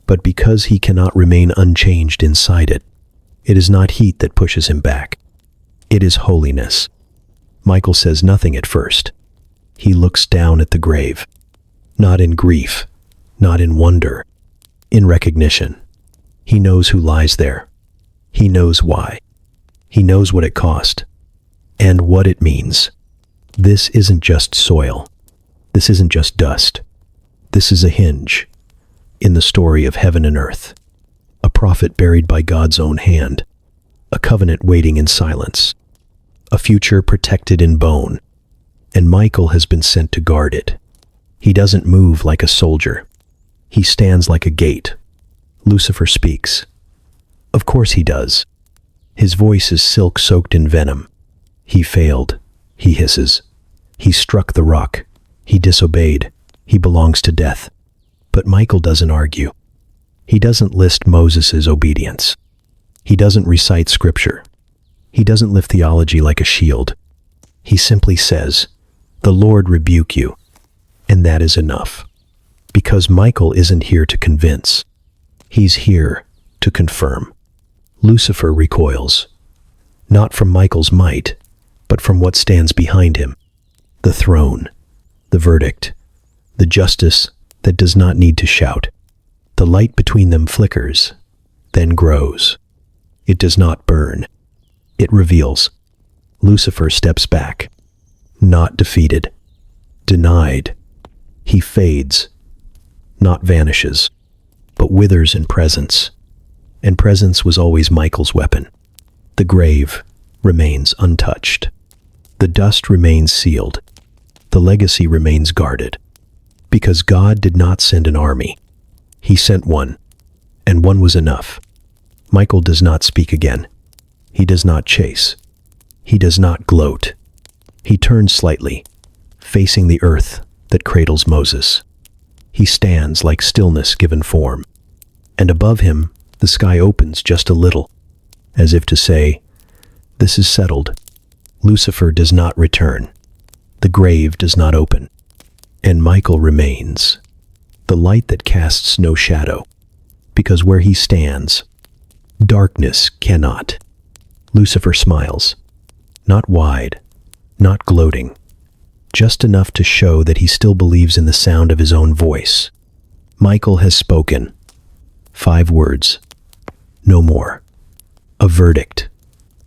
but because he cannot remain unchanged inside it. It is not heat that pushes him back. It is holiness. Michael says nothing at first. He looks down at the grave, not in grief, not in wonder, in recognition. He knows who lies there. He knows why. He knows what it cost, and what it means. This isn't just soil. This isn't just dust. This is a hinge in the story of heaven and earth, a prophet buried by God's own hand, a covenant waiting in silence, a future protected in bone, and Michael has been sent to guard it. He doesn't move like a soldier. He stands like a gate. Lucifer speaks. Of course he does. His voice is silk soaked in venom. He failed, he hisses. He struck the rock. He disobeyed. He belongs to death. But Michael doesn't argue. He doesn't list Moses' obedience. He doesn't recite scripture. He doesn't lift theology like a shield. He simply says, "The Lord rebuke you." And that is enough. Because Michael isn't here to convince. He's here to confirm. Lucifer recoils, not from Michael's might, but from what stands behind him. The throne, the verdict, the justice that does not need to shout. The light between them flickers, then grows. It does not burn. It reveals. Lucifer steps back, not defeated, denied. He fades, not vanishes, but withers in presence. And presence was always Michael's weapon. The grave remains untouched. The dust remains sealed. The legacy remains guarded. Because God did not send an army. He sent one, and one was enough. Michael does not speak again. He does not chase. He does not gloat. He turns slightly, facing the earth that cradles Moses. He stands like stillness given form, and above him the sky opens just a little, as if to say, "This is settled." Lucifer does not return. The grave does not open, and Michael remains, the light that casts no shadow, because where he stands, darkness cannot. Lucifer smiles, not wide, not gloating, just enough to show that he still believes in the sound of his own voice. Michael has spoken. 5 words. No more. A verdict,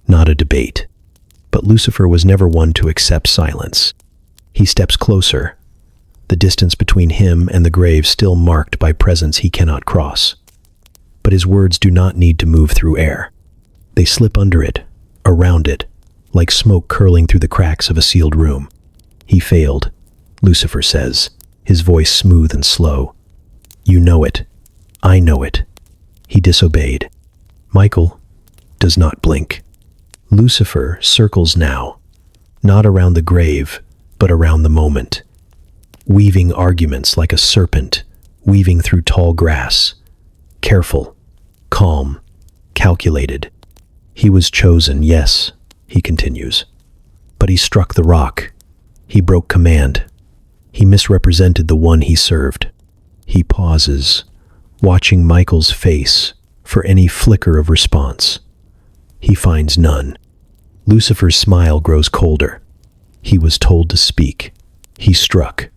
not a debate. But Lucifer was never one to accept silence. He steps closer, the distance between him and the grave still marked by presence he cannot cross. But his words do not need to move through air. They slip under it, around it, like smoke curling through the cracks of a sealed room. He failed, Lucifer says, his voice smooth and slow. You know it. I know it. He disobeyed. Michael does not blink. Lucifer circles now, not around the grave, but around the moment, weaving arguments like a serpent, weaving through tall grass. Careful, calm, calculated. He was chosen, yes, he continues. But he struck the rock. He broke command, He misrepresented the one he served. He pauses, watching Michael's face for any flicker of response. He finds none. Lucifer's smile grows colder. He was told to speak. He struck,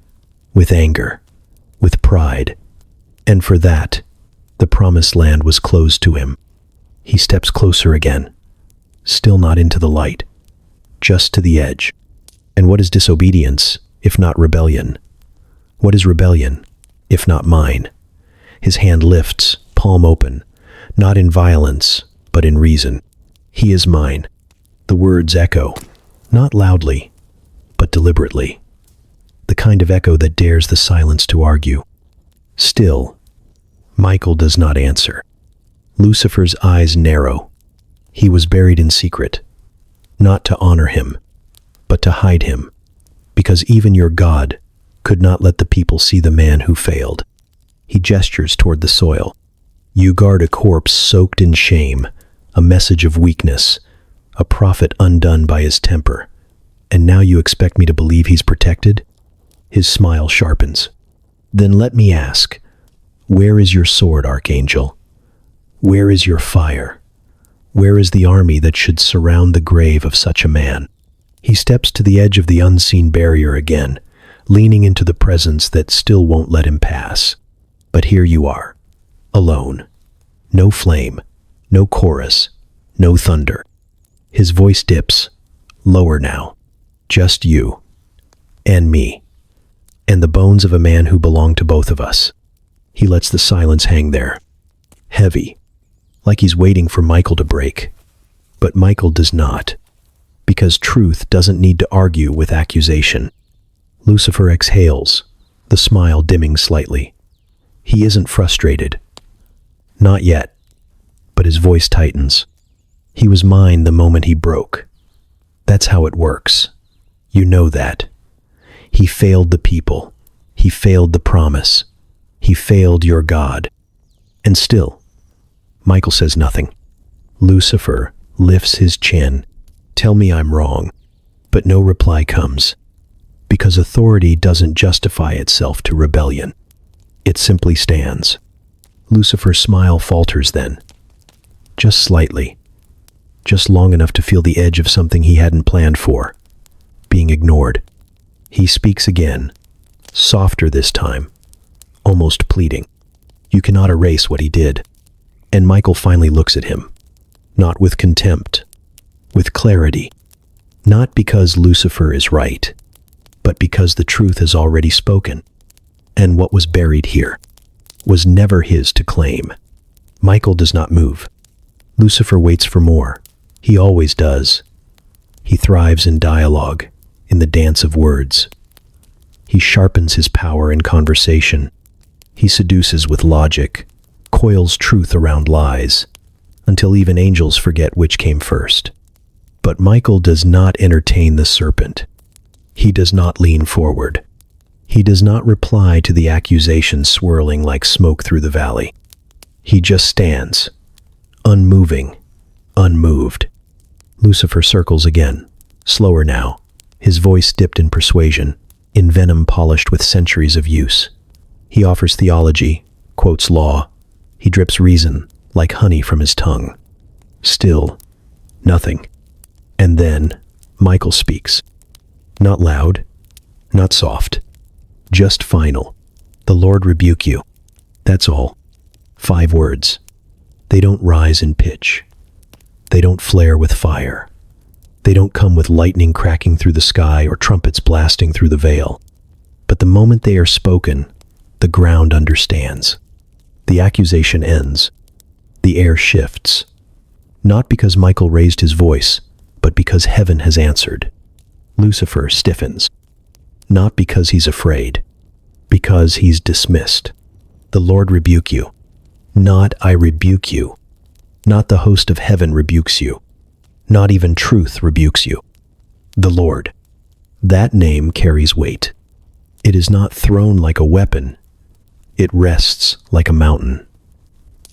with anger, with pride, and for that, the promised land was closed to him. He steps closer again, still not into the light, just to the edge. And what is disobedience, if not rebellion? What is rebellion, if not mine? His hand lifts, palm open, not in violence, but in reason. He is mine. The words echo, not loudly, but deliberately. The kind of echo that dares the silence to argue. Still, Michael does not answer. Lucifer's eyes narrow. He was buried in secret, not to honor him, but to hide him, because even your God could not let the people see the man who failed. He gestures toward the soil. You guard a corpse soaked in shame, a message of weakness, a prophet undone by his temper, and now you expect me to believe he's protected? His smile sharpens. Then let me ask, where is your sword, Archangel? Where is your fire? Where is the army that should surround the grave of such a man? He steps to the edge of the unseen barrier again, leaning into the presence that still won't let him pass. But here you are, alone. No flame, no chorus, no thunder. His voice dips, lower now. Just you, and me, and the bones of a man who belonged to both of us. He lets the silence hang there, heavy, like he's waiting for Michael to break. But Michael does not, because truth doesn't need to argue with accusation. Lucifer exhales, the smile dimming slightly. He isn't frustrated. Not yet, but his voice tightens. He was mine the moment he broke. That's how it works. You know that. He failed the people. He failed the promise. He failed your God. And still, Michael says nothing. Lucifer lifts his chin. Tell me I'm wrong. But no reply comes. Because authority doesn't justify itself to rebellion. It simply stands. Lucifer's smile falters then. Just slightly. Just long enough to feel the edge of something he hadn't planned for. Being ignored. He speaks again. Softer this time. Almost pleading. You cannot erase what he did. And Michael finally looks at him. Not with contempt. With clarity. Not because Lucifer is right, but because the truth has already spoken. And what was buried here was never his to claim. Michael does not move. Lucifer waits for more. He always does. He thrives in dialogue, in the dance of words. He sharpens his power in conversation. He seduces with logic, coils truth around lies, until even angels forget which came first. But Michael does not entertain the serpent. He does not lean forward. He does not reply to the accusations swirling like smoke through the valley. He just stands, unmoving, unmoved. Lucifer circles again, slower now, his voice dipped in persuasion, in venom polished with centuries of use. He offers theology, quotes law. He drips reason, like honey from his tongue. Still, nothing. And then, Michael speaks. Not loud, not soft, just final. The Lord rebuke you. That's all. 5 words. They don't rise in pitch. They don't flare with fire. They don't come with lightning cracking through the sky or trumpets blasting through the veil. But the moment they are spoken, the ground understands. The accusation ends. The air shifts. Not because Michael raised his voice, but because heaven has answered. Lucifer stiffens. Not because he's afraid, because he's dismissed. The Lord rebuke you. Not I rebuke you. Not the host of heaven rebukes you. Not even truth rebukes you. The Lord. That name carries weight. It is not thrown like a weapon. It rests like a mountain.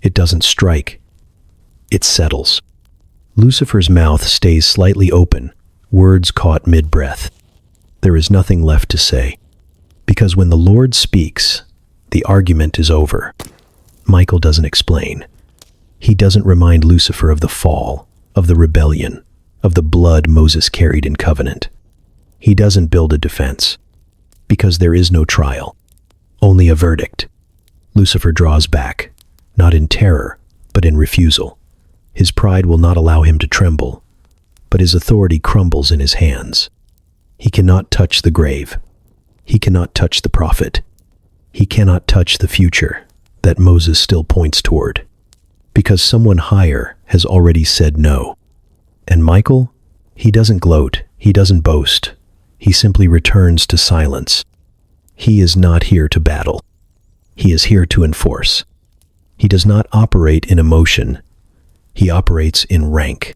It doesn't strike. It settles. Lucifer's mouth stays slightly open, words caught mid-breath. There is nothing left to say, Because when the Lord speaks, the argument is over. Michael doesn't explain. He doesn't remind Lucifer of the fall, of the rebellion, of the blood Moses carried in covenant. He doesn't build a defense, because there is no trial, only a verdict. Lucifer draws back, not in terror, but in refusal. His pride will not allow him to tremble, but his authority crumbles in his hands. He cannot touch the grave. He cannot touch the prophet. He cannot touch the future that Moses still points toward, because someone higher has already said no. And Michael, he doesn't gloat, he doesn't boast, he simply returns to silence. He is not here to battle. He is here to enforce. He does not operate in emotion. He operates in rank.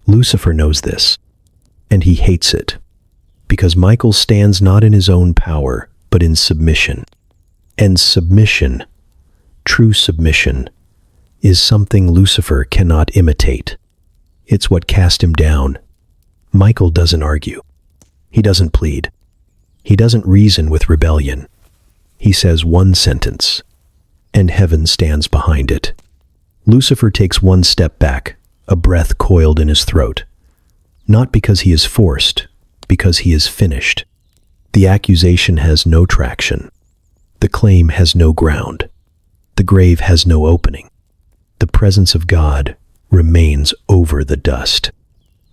Lucifer knows this, and he hates it, because Michael stands not in his own power, but in submission. And submission, true submission, is something Lucifer cannot imitate. It's what cast him down. Michael doesn't argue. He doesn't plead. He doesn't reason with rebellion. He says one sentence, and heaven stands behind it. Lucifer takes one step back, a breath coiled in his throat. Not because he is forced, because he is finished. The accusation has no traction. The claim has no ground. The grave has no opening. The presence of God remains over the dust.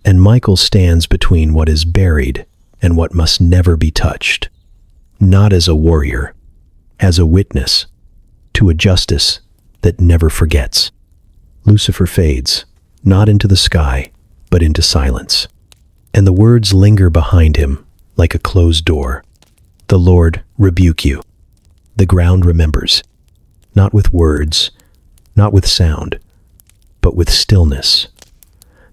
And Michael stands between what is buried and what must never be touched. Not as a warrior, as a witness to a justice that never forgets. Lucifer fades, not into the sky, but into silence. And the words linger behind him like a closed door. The Lord rebuke you. The ground remembers, not with words, not with sound, but with stillness.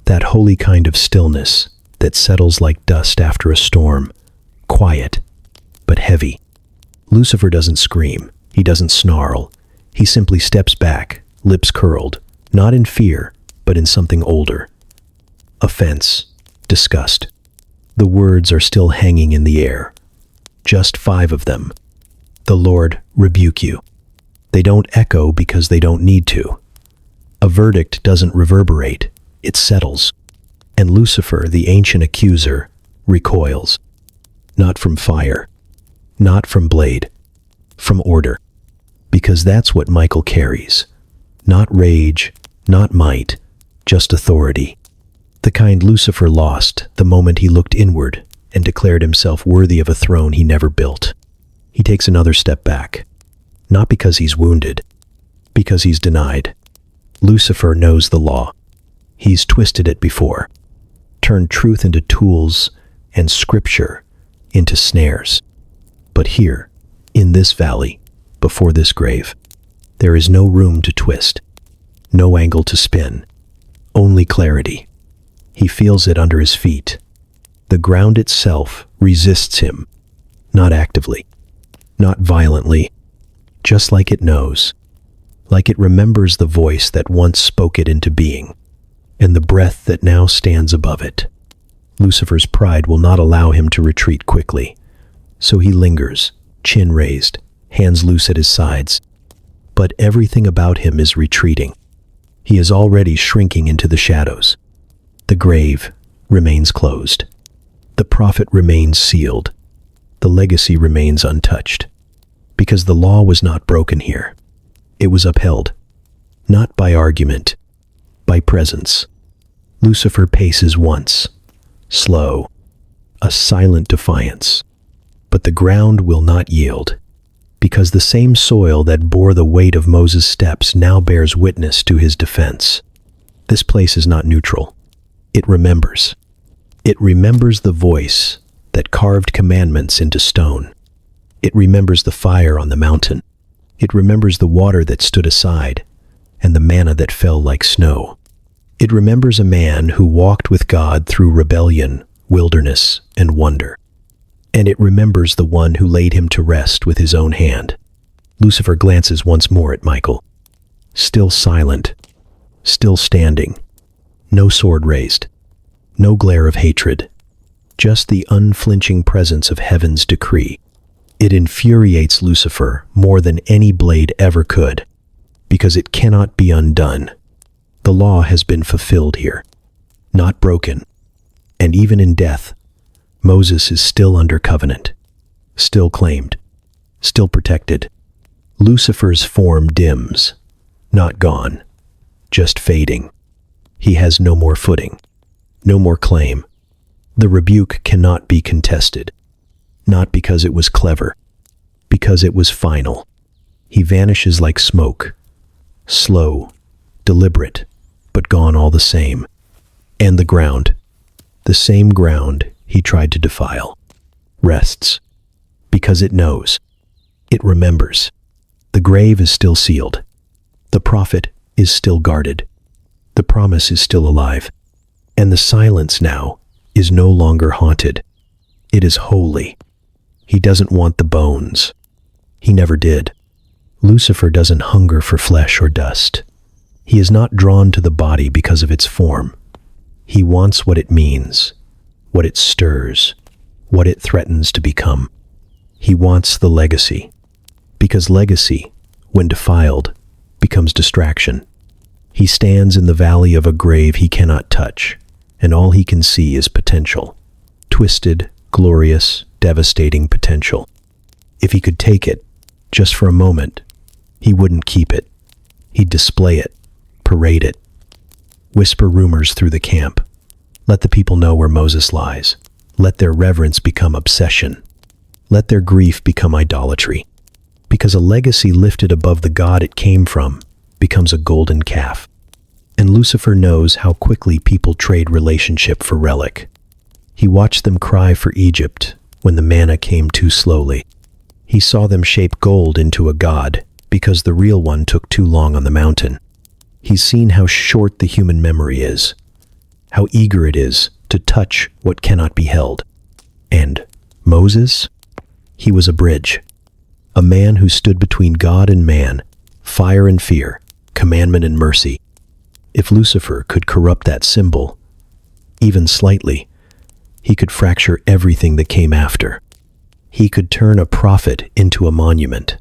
That holy kind of stillness that settles like dust after a storm, quiet, but heavy. Lucifer doesn't scream, he doesn't snarl, he simply steps back, lips curled, not in fear, but in something older. Offense, disgust. The words are still hanging in the air. Just 5 of them. The Lord rebuke you. They don't echo because they don't need to. A verdict doesn't reverberate, it settles. And Lucifer, the ancient accuser, recoils. Not from fire, not from blade, from order. Because that's what Michael carries. Not rage, not might, just authority. The kind Lucifer lost the moment he looked inward and declared himself worthy of a throne he never built. He takes another step back. Not because he's wounded, because he's denied. Lucifer knows the law. He's twisted it before, turned truth into tools and scripture into snares. But here, in this valley, before this grave, there is no room to twist, no angle to spin, only clarity. He feels it under his feet. The ground itself resists him, not actively, not violently, just like it knows, like it remembers the voice that once spoke it into being, and the breath that now stands above it. Lucifer's pride will not allow him to retreat quickly, so he lingers, chin raised, hands loose at his sides. But everything about him is retreating. He is already shrinking into the shadows. The grave remains closed. The prophet remains sealed. The legacy remains untouched. Because the law was not broken here. It was upheld. Not by argument, by presence. Lucifer paces once, slow, a silent defiance. But the ground will not yield, because the same soil that bore the weight of Moses' steps now bears witness to his defense. This place is not neutral. It remembers. It remembers the voice that carved commandments into stone. It remembers the fire on the mountain. It remembers the water that stood aside and the manna that fell like snow. It remembers a man who walked with God through rebellion, wilderness, and wonder. And it remembers the one who laid him to rest with his own hand. Lucifer glances once more at Michael. Still silent, still standing. No sword raised, no glare of hatred, just the unflinching presence of heaven's decree. It infuriates Lucifer more than any blade ever could, because it cannot be undone. The law has been fulfilled here, not broken. And even in death, Moses is still under covenant, still claimed, still protected. Lucifer's form dims, not gone, just fading. He has no more footing, no more claim. The rebuke cannot be contested, not because it was clever, because it was final. He vanishes like smoke, slow, deliberate, but gone all the same. And the same ground he tried to defile, rests, because it knows, it remembers. The grave is still sealed. The prophet is still guarded. The promise is still alive. And the silence now is no longer haunted. It is holy. He doesn't want the bones. He never did. Lucifer doesn't hunger for flesh or dust. He is not drawn to the body because of its form. He wants what it means, what it stirs, what it threatens to become. He wants the legacy, because legacy, when defiled, becomes distraction. He stands in the valley of a grave he cannot touch, and all he can see is potential. Twisted, glorious, devastating potential. If he could take it, just for a moment, he wouldn't keep it. He'd display it, parade it, whisper rumors through the camp. Let the people know where Moses lies. Let their reverence become obsession. Let their grief become idolatry. Because a legacy lifted above the God it came from becomes a golden calf. And Lucifer knows how quickly people trade relationship for relic. He watched them cry for Egypt when the manna came too slowly. He saw them shape gold into a god because the real one took too long on the mountain. He's seen how short the human memory is, how eager it is to touch what cannot be held. And Moses? He was a bridge, a man who stood between God and man, fire and fear, commandment and mercy. If Lucifer could corrupt that symbol, even slightly, he could fracture everything that came after. He could turn a prophet into a monument.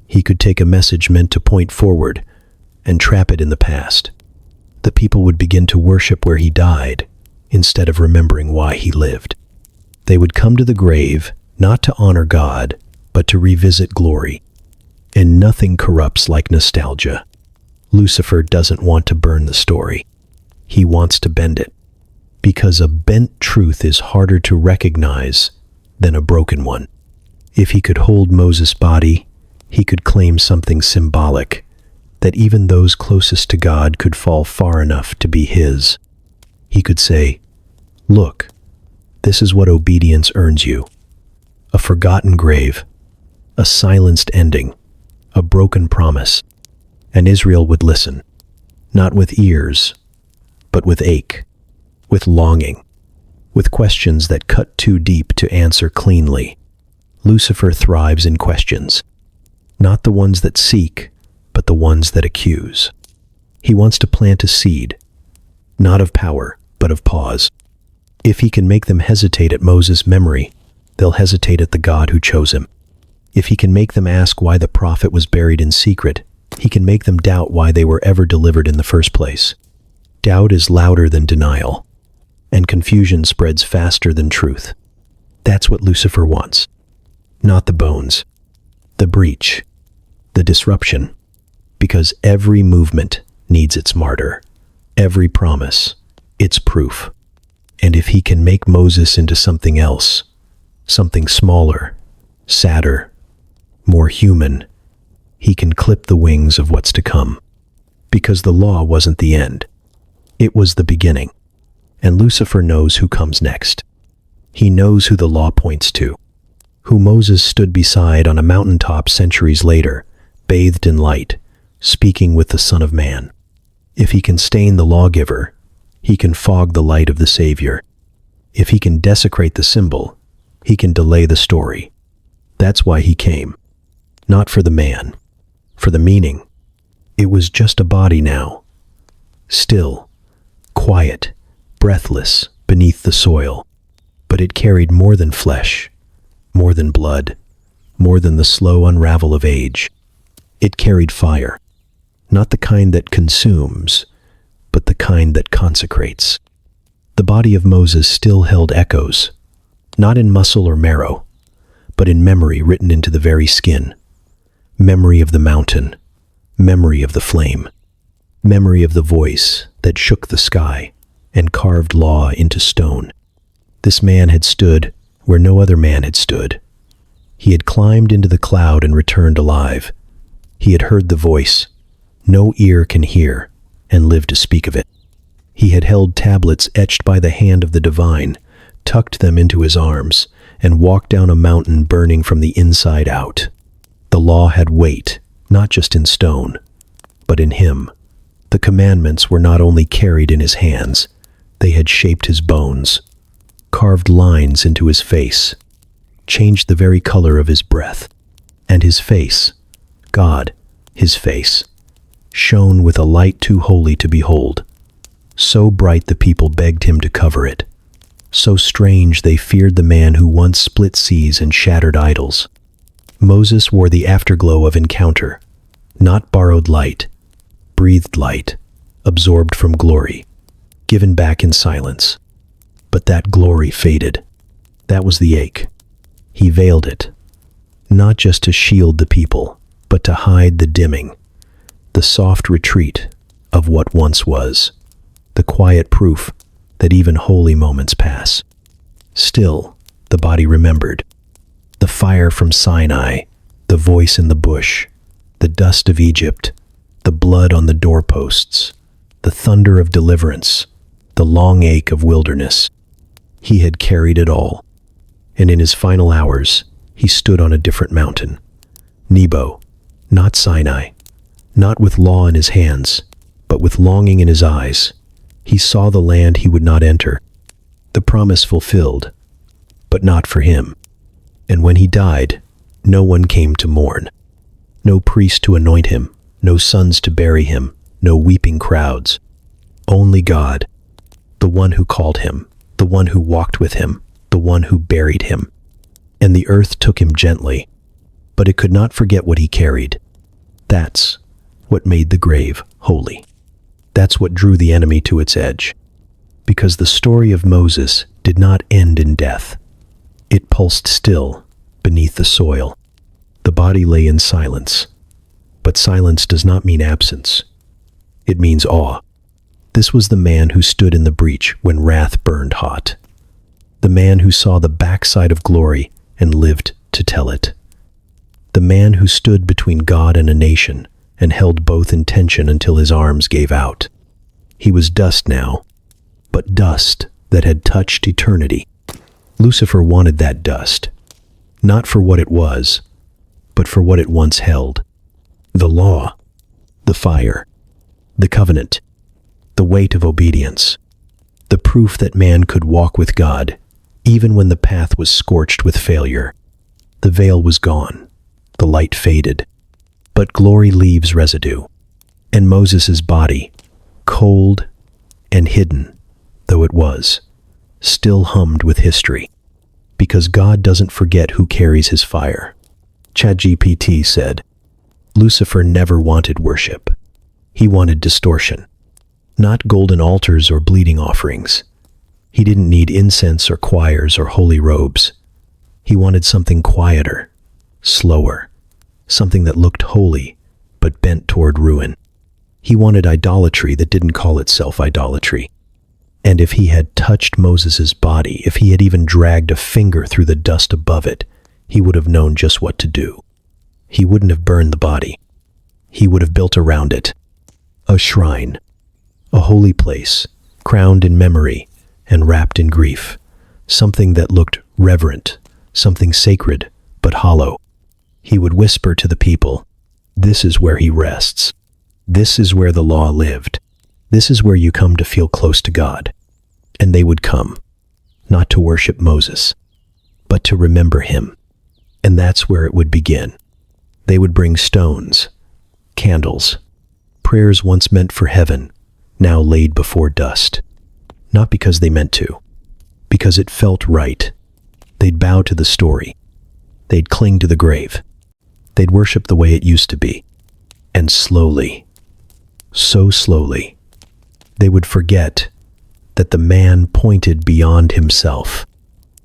He could take a message meant to point forward and trap it in the past. The people would begin to worship where he died instead of remembering why he lived. They would come to the grave not to honor God, but to revisit glory. And nothing corrupts like nostalgia. Lucifer doesn't want to burn the story. He wants to bend it, because a bent truth is harder to recognize than a broken one. If he could hold Moses' body, he could claim something symbolic, that even those closest to God could fall far enough to be his. He could say, "Look, this is what obedience earns you. A forgotten grave, a silenced ending, a broken promise." And Israel would listen, not with ears, but with ache, with longing, with questions that cut too deep to answer cleanly. Lucifer thrives in questions, not the ones that seek, but the ones that accuse. He wants to plant a seed, not of power, but of pause. If he can make them hesitate at Moses' memory, they'll hesitate at the God who chose him. If he can make them ask why the prophet was buried in secret, he can make them doubt why they were ever delivered in the first place. Doubt is louder than denial, and confusion spreads faster than truth. That's what Lucifer wants. Not the bones, the breach, the disruption, because every movement needs its martyr, every promise, its proof. And if he can make Moses into something else, something smaller, sadder, more human, he can clip the wings of what's to come. Because the law wasn't the end. It was the beginning. And Lucifer knows who comes next. He knows who the law points to, who Moses stood beside on a mountaintop centuries later, bathed in light, speaking with the Son of Man. If he can stain the lawgiver, he can fog the light of the Savior. If he can desecrate the symbol, he can delay the story. That's why he came. Not for the man, for the meaning. It was just a body now. Still, quiet, breathless, beneath the soil. But it carried more than flesh, more than blood, more than the slow unravel of age. It carried fire, not the kind that consumes, but the kind that consecrates. The body of Moses still held echoes, not in muscle or marrow, but in memory written into the very skin. Memory of the mountain, memory of the flame, memory of the voice that shook the sky and carved law into stone. This man had stood where no other man had stood. He had climbed into the cloud and returned alive. He had heard the voice no ear can hear and lived to speak of it. He had held tablets etched by the hand of the divine, tucked them into his arms, and walked down a mountain burning from the inside out. The law had weight, not just in stone, but in him. The commandments were not only carried in his hands, they had shaped his bones, carved lines into his face, changed the very color of his breath. And his face, God, his face, shone with a light too holy to behold. So bright the people begged him to cover it. So strange they feared the man who once split seas and shattered idols. Moses wore the afterglow of encounter, not borrowed light, breathed light, absorbed from glory, given back in silence. But that glory faded. That was the ache. He veiled it, not just to shield the people, but to hide the dimming, the soft retreat of what once was, the quiet proof that even holy moments pass. Still, the body remembered. The fire from Sinai, the voice in the bush, the dust of Egypt, the blood on the doorposts, the thunder of deliverance, the long ache of wilderness. He had carried it all. And in his final hours, he stood on a different mountain. Nebo, not Sinai, not with law in his hands, but with longing in his eyes. He saw the land he would not enter, the promise fulfilled, but not for him. And when he died, no one came to mourn. No priest to anoint him, no sons to bury him, no weeping crowds. Only God, the one who called him, the one who walked with him, the one who buried him. And the earth took him gently, but it could not forget what he carried. That's what made the grave holy. That's what drew the enemy to its edge. Because the story of Moses did not end in death. It pulsed still beneath the soil. The body lay in silence. But silence does not mean absence. It means awe. This was the man who stood in the breach when wrath burned hot. The man who saw the backside of glory and lived to tell it. The man who stood between God and a nation and held both in tension until his arms gave out. He was dust now, but dust that had touched eternity. Lucifer wanted that dust, not for what it was, but for what it once held. The law, the fire, the covenant, the weight of obedience, the proof that man could walk with God, even when the path was scorched with failure. The veil was gone, the light faded, but glory leaves residue. And Moses' body, cold and hidden though it was, still hummed with history. Because God doesn't forget who carries his fire. ChatGPT said, Lucifer never wanted worship. He wanted distortion. Not golden altars or bleeding offerings. He didn't need incense or choirs or holy robes. He wanted something quieter, slower, something that looked holy but bent toward ruin. He wanted idolatry that didn't call itself idolatry. And if he had touched Moses' body, if he had even dragged a finger through the dust above it, he would have known just what to do. He wouldn't have burned the body. He would have built around it a shrine, a holy place, crowned in memory and wrapped in grief, something that looked reverent, something sacred but hollow. He would whisper to the people, this is where he rests. This is where the law lived. This is where you come to feel close to God. And they would come, not to worship Moses, but to remember him. And that's where it would begin. They would bring stones, candles, prayers once meant for heaven, now laid before dust. Not because they meant to, because it felt right. They'd bow to the story. They'd cling to the grave. They'd worship the way it used to be. And slowly, so slowly, they would forget that the man pointed beyond himself,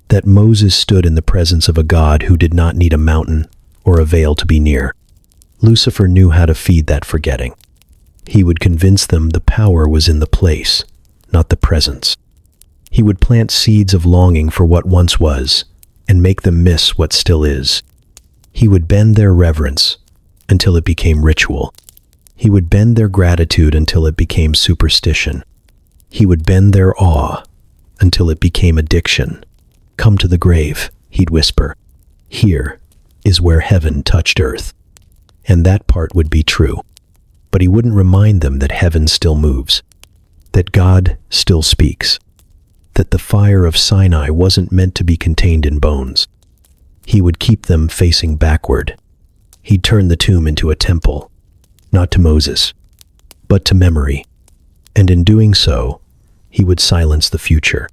that Moses stood in the presence of a God who did not need a mountain or a veil to be near. Lucifer knew how to feed that forgetting. He would convince them the power was in the place, not the presence. He would plant seeds of longing for what once was and make them miss what still is. He would bend their reverence until it became ritual. He would bend their gratitude until it became superstition. He would bend their awe until it became addiction. "Come to the grave," he'd whisper. "Here is where heaven touched earth." And that part would be true. But he wouldn't remind them that heaven still moves, that God still speaks, that the fire of Sinai wasn't meant to be contained in bones. He would keep them facing backward. He'd turn the tomb into a temple, not to Moses, but to memory. And in doing so, he would silence the future.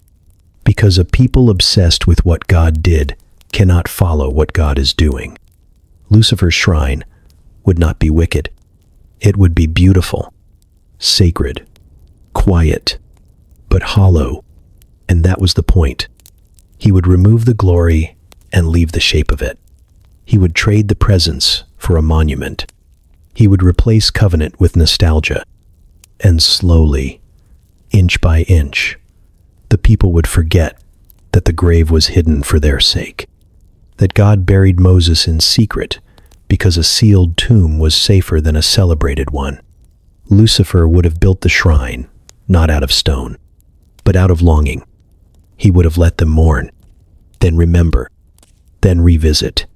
Because a people obsessed with what God did cannot follow what God is doing. Lucifer's shrine would not be wicked. It would be beautiful, sacred, quiet, but hollow. And that was the point. He would remove the glory and leave the shape of it. He would trade the presence for a monument. He would replace covenant with nostalgia. And slowly, inch by inch, the people would forget that the grave was hidden for their sake, that God buried Moses in secret because a sealed tomb was safer than a celebrated one. Lucifer would have built the shrine, not out of stone, but out of longing. He would have let them mourn, then remember, then revisit,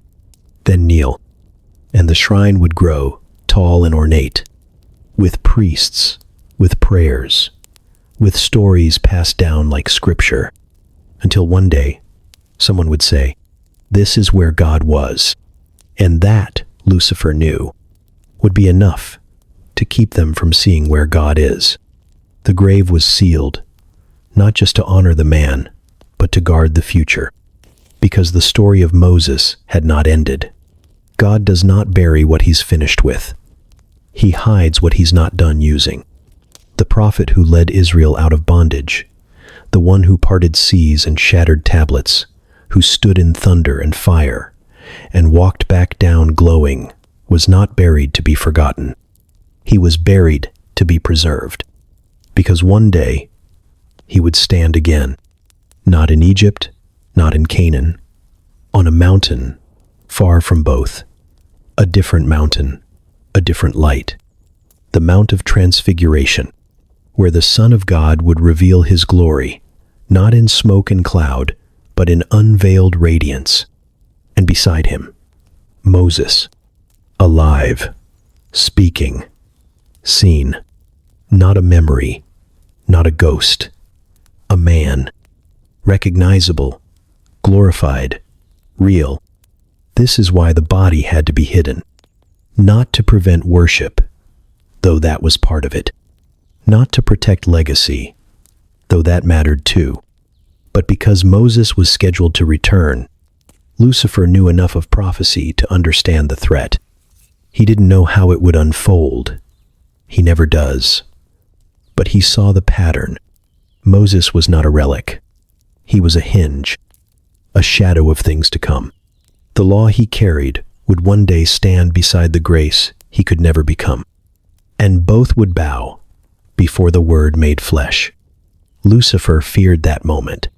then kneel, and the shrine would grow tall and ornate, with priests, with prayers, with stories passed down like scripture, until one day someone would say, "This is where God was." And that, Lucifer knew, would be enough to keep them from seeing where God is. The grave was sealed, not just to honor the man, but to guard the future. Because the story of Moses had not ended. God does not bury what he's finished with. He hides what he's not done using. The prophet who led Israel out of bondage, the one who parted seas and shattered tablets, who stood in thunder and fire, and walked back down glowing, was not buried to be forgotten. He was buried to be preserved. Because one day, he would stand again, not in Egypt, not in Canaan, on a mountain, far from both. A different mountain, a different light. The Mount of Transfiguration, where the Son of God would reveal his glory, not in smoke and cloud, but in unveiled radiance. And beside him, Moses, alive, speaking, seen, not a memory, not a ghost, a man, recognizable, glorified, real. This is why the body had to be hidden, not to prevent worship, though that was part of it, not to protect legacy, though that mattered too, but because Moses was scheduled to return. Lucifer knew enough of prophecy to understand the threat. He didn't know how it would unfold. He never does. But he saw the pattern. Moses was not a relic. He was a hinge, a shadow of things to come. The law he carried would one day stand beside the grace he could never become. And both would bow before the Word made flesh. Lucifer feared that moment.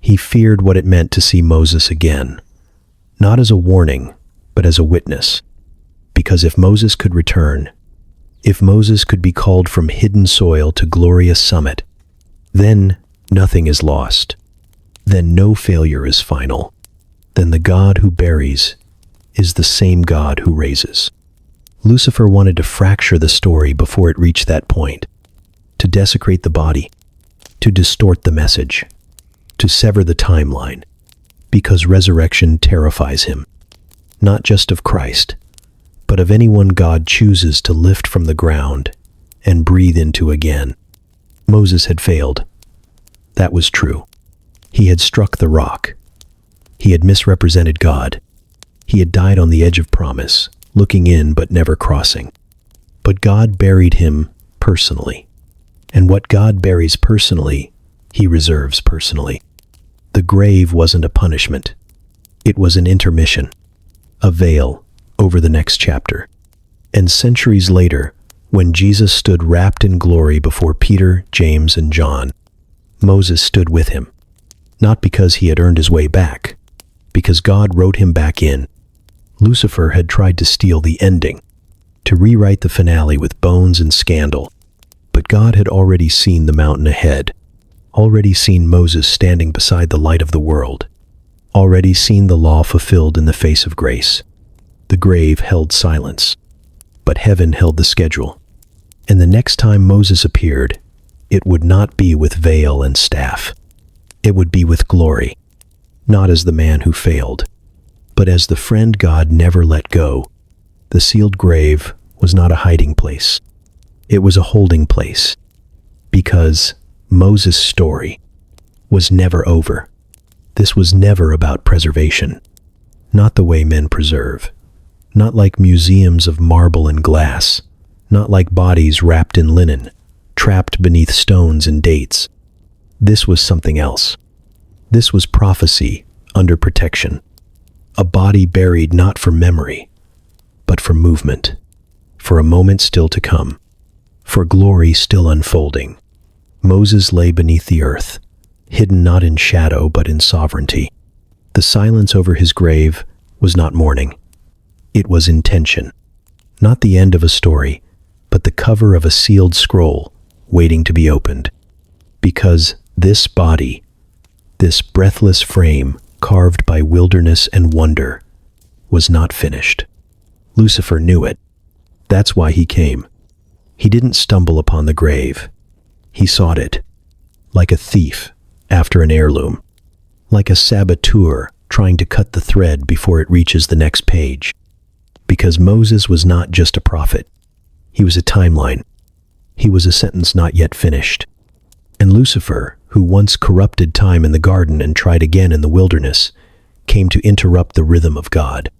He feared what it meant to see Moses again, not as a warning, but as a witness. Because if Moses could return, if Moses could be called from hidden soil to glorious summit, then nothing is lost. Then no failure is final. Then the God who buries is the same God who raises. Lucifer wanted to fracture the story before it reached that point, to desecrate the body, to distort the message, to sever the timeline, because resurrection terrifies him, not just of Christ, but of anyone God chooses to lift from the ground and breathe into again. Moses had failed. That was true. He had struck the rock. He had misrepresented God. He had died on the edge of promise, looking in but never crossing. But God buried him personally. And what God buries personally, he reserves personally. The grave wasn't a punishment. It was an intermission, a veil over the next chapter. And centuries later, when Jesus stood wrapped in glory before Peter, James, and John, Moses stood with him, not because he had earned his way back, because God wrote him back in. Lucifer had tried to steal the ending, to rewrite the finale with bones and scandal, but God had already seen the mountain ahead, already seen Moses standing beside the light of the world, already seen the law fulfilled in the face of grace. The grave held silence, but heaven held the schedule. And the next time Moses appeared, it would not be with veil and staff. It would be with glory, not as the man who failed, but as the friend God never let go. The sealed grave was not a hiding place. It was a holding place, because Moses' story was never over. This was never about preservation, not the way men preserve, not like museums of marble and glass, not like bodies wrapped in linen, trapped beneath stones and dates. This was something else. This was prophecy under protection, a body buried not for memory, but for movement, for a moment still to come, for glory still unfolding. Moses lay beneath the earth, hidden not in shadow but in sovereignty. The silence over his grave was not mourning. It was intention, not the end of a story, but the cover of a sealed scroll waiting to be opened. Because this body, this breathless frame carved by wilderness and wonder, was not finished. Lucifer knew it. That's why he came. He didn't stumble upon the grave. He sought it, like a thief after an heirloom, like a saboteur trying to cut the thread before it reaches the next page. Because Moses was not just a prophet. He was a timeline. He was a sentence not yet finished. And Lucifer, who once corrupted time in the garden and tried again in the wilderness, came to interrupt the rhythm of God.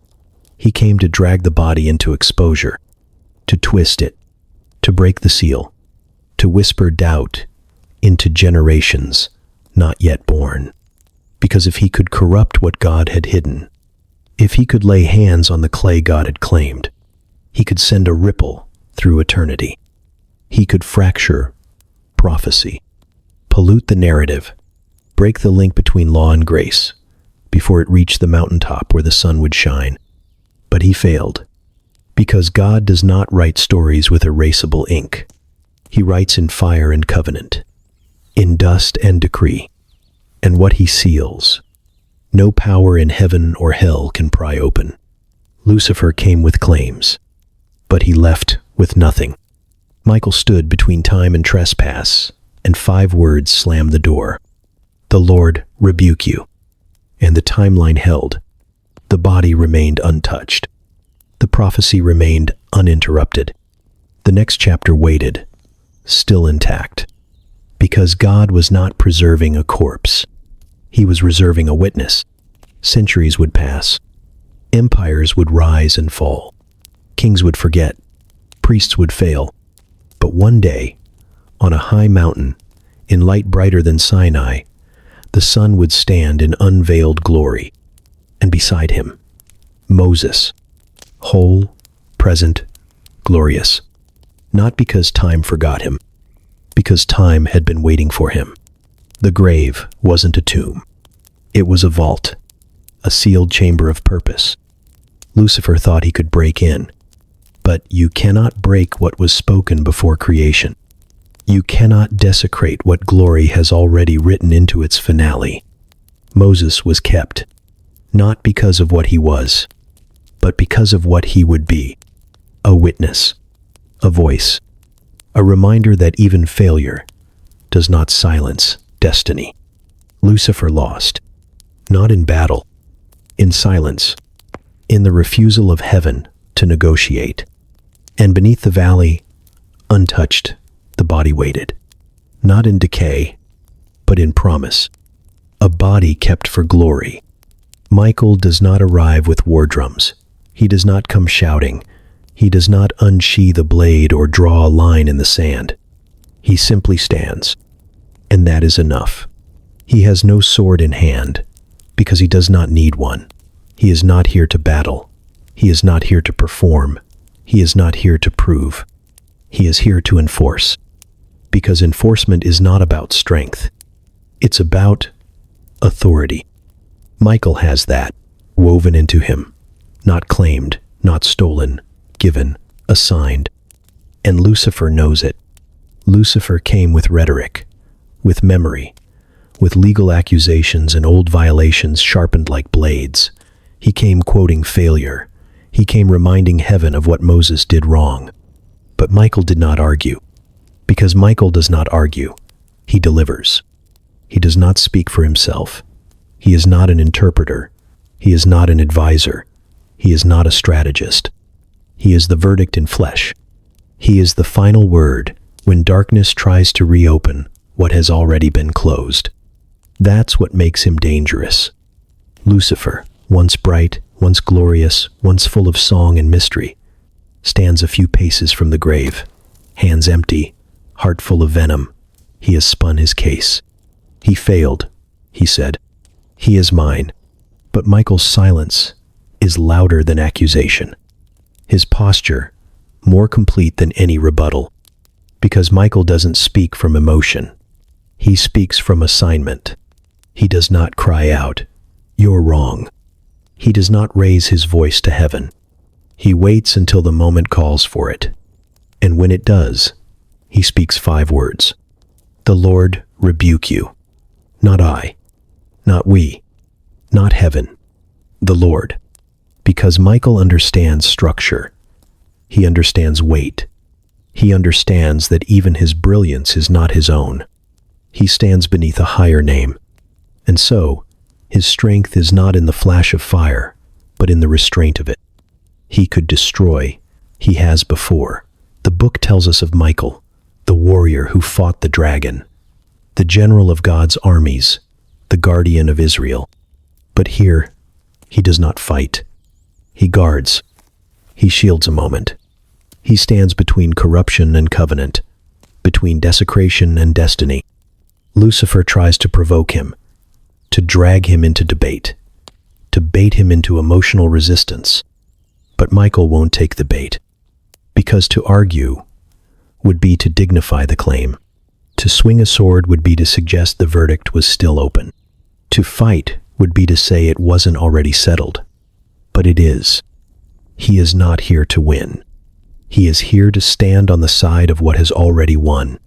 He came to drag the body into exposure, to twist it, to break the seal, to whisper doubt into generations not yet born. Because if he could corrupt what God had hidden, if he could lay hands on the clay God had claimed, he could send a ripple through eternity. He could fracture prophecy, pollute the narrative, break the link between law and grace before it reached the mountaintop where the sun would shine. But he failed, because God does not write stories with erasable ink. He writes in fire and covenant, in dust and decree, and what he seals, no power in heaven or hell can pry open. Lucifer came with claims, but he left with nothing. Michael stood between time and trespass, and 5 words slammed the door. The Lord rebuke you. And the timeline held. The body remained untouched. The prophecy remained uninterrupted. The next chapter waited, still intact, because God was not preserving a corpse. He was reserving a witness. Centuries would pass. Empires would rise and fall. Kings would forget. Priests would fail. But one day, on a high mountain, in light brighter than Sinai, the sun would stand in unveiled glory. And beside him, Moses, whole, present, glorious. Not because time forgot him, because time had been waiting for him. The grave wasn't a tomb. It was a vault, a sealed chamber of purpose. Lucifer thought he could break in. But you cannot break what was spoken before creation. You cannot desecrate what glory has already written into its finale. Moses was kept, not because of what he was, but because of what he would be. A witness, a voice, a reminder that even failure does not silence destiny. Lucifer lost, not in battle, in silence, in the refusal of heaven to negotiate. And beneath the valley, untouched, the body waited, not in decay, but in promise. A body kept for glory, Michael does not arrive with war drums. He does not come shouting. He does not unsheathe a blade or draw a line in the sand. He simply stands, and that is enough. He has no sword in hand, because he does not need one. He is not here to battle. He is not here to perform. He is not here to prove. He is here to enforce, because enforcement is not about strength. It's about authority. Michael has that woven into him, not claimed, not stolen, given, assigned. And Lucifer knows it. Lucifer came with rhetoric, with memory, with legal accusations and old violations sharpened like blades. He came quoting failure. He came reminding heaven of what Moses did wrong. But Michael did not argue, because Michael does not argue. He delivers. He does not speak for himself. He is not an interpreter. He is not an advisor. He is not a strategist. He is the verdict in flesh. He is the final word when darkness tries to reopen what has already been closed. That's what makes him dangerous. Lucifer, once bright, once glorious, once full of song and mystery, stands a few paces from the grave, hands empty, heart full of venom. He has spun his case. He failed, he said. He is mine. But Michael's silence is louder than accusation. His posture, more complete than any rebuttal. Because Michael doesn't speak from emotion. He speaks from assignment. He does not cry out, "You're wrong." He does not raise his voice to heaven. He waits until the moment calls for it. And when it does, he speaks 5 words. "The Lord rebuke you." Not I. Not we. Not heaven. The Lord. Because Michael understands structure. He understands weight. He understands that even his brilliance is not his own. He stands beneath a higher name. And so, his strength is not in the flash of fire, but in the restraint of it. He could destroy. He has before. The book tells us of Michael, the warrior who fought the dragon, the general of God's armies, the guardian of Israel. But here, he does not fight. He guards. He shields a moment. He stands between corruption and covenant, between desecration and destiny. Lucifer tries to provoke him, to drag him into debate, to bait him into emotional resistance. But Michael won't take the bait, because to argue would be to dignify the claim. To swing a sword would be to suggest the verdict was still open. To fight would be to say it wasn't already settled. But it is. He is not here to win. He is here to stand on the side of what has already won.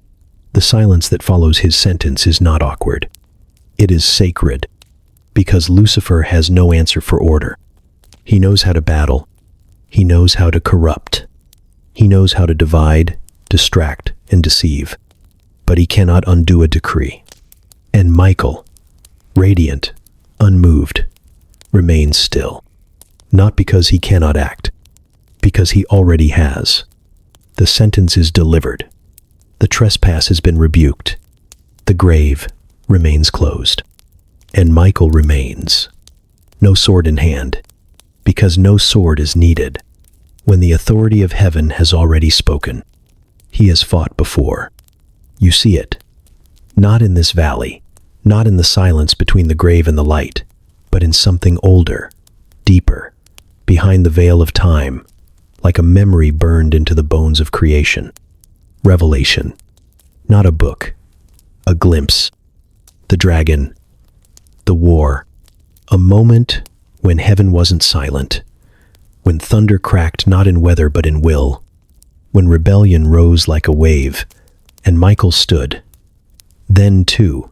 The silence that follows his sentence is not awkward. It is sacred, because Lucifer has no answer for order. He knows how to battle. He knows how to corrupt. He knows how to divide, distract, and deceive. But he cannot undo a decree. And Michael, radiant, unmoved, remains still. Not because he cannot act, because he already has. The sentence is delivered. The trespass has been rebuked. The grave remains closed. And Michael remains. No sword in hand, because no sword is needed. When the authority of heaven has already spoken, he has fought before. You see it. Not in this valley, not in the silence between the grave and the light, but in something older, deeper, behind the veil of time, like a memory burned into the bones of creation. Revelation. Not a book, a glimpse. The dragon, the war, a moment when heaven wasn't silent, when thunder cracked not in weather but in will, when rebellion rose like a wave, and Michael stood. Then too,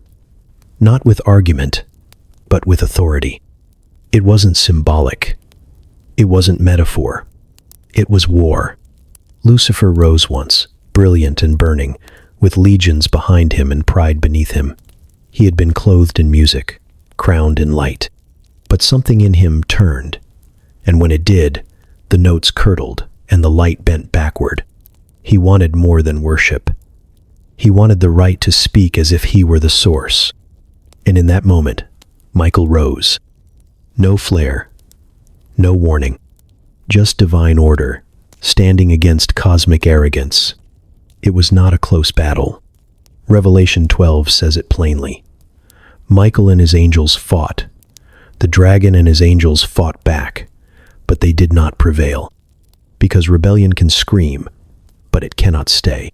not with argument, but with authority. It wasn't symbolic. It wasn't metaphor. It was war. Lucifer rose once, brilliant and burning, with legions behind him and pride beneath him. He had been clothed in music, crowned in light. But something in him turned, and when it did, the notes curdled and the light bent backward. He wanted more than worship. He wanted the right to speak as if he were the source. And in that moment, Michael rose. No flare, no warning. Just divine order, standing against cosmic arrogance. It was not a close battle. Revelation 12 says it plainly. Michael and his angels fought. The dragon and his angels fought back, but they did not prevail. Because rebellion can scream, but it cannot stay.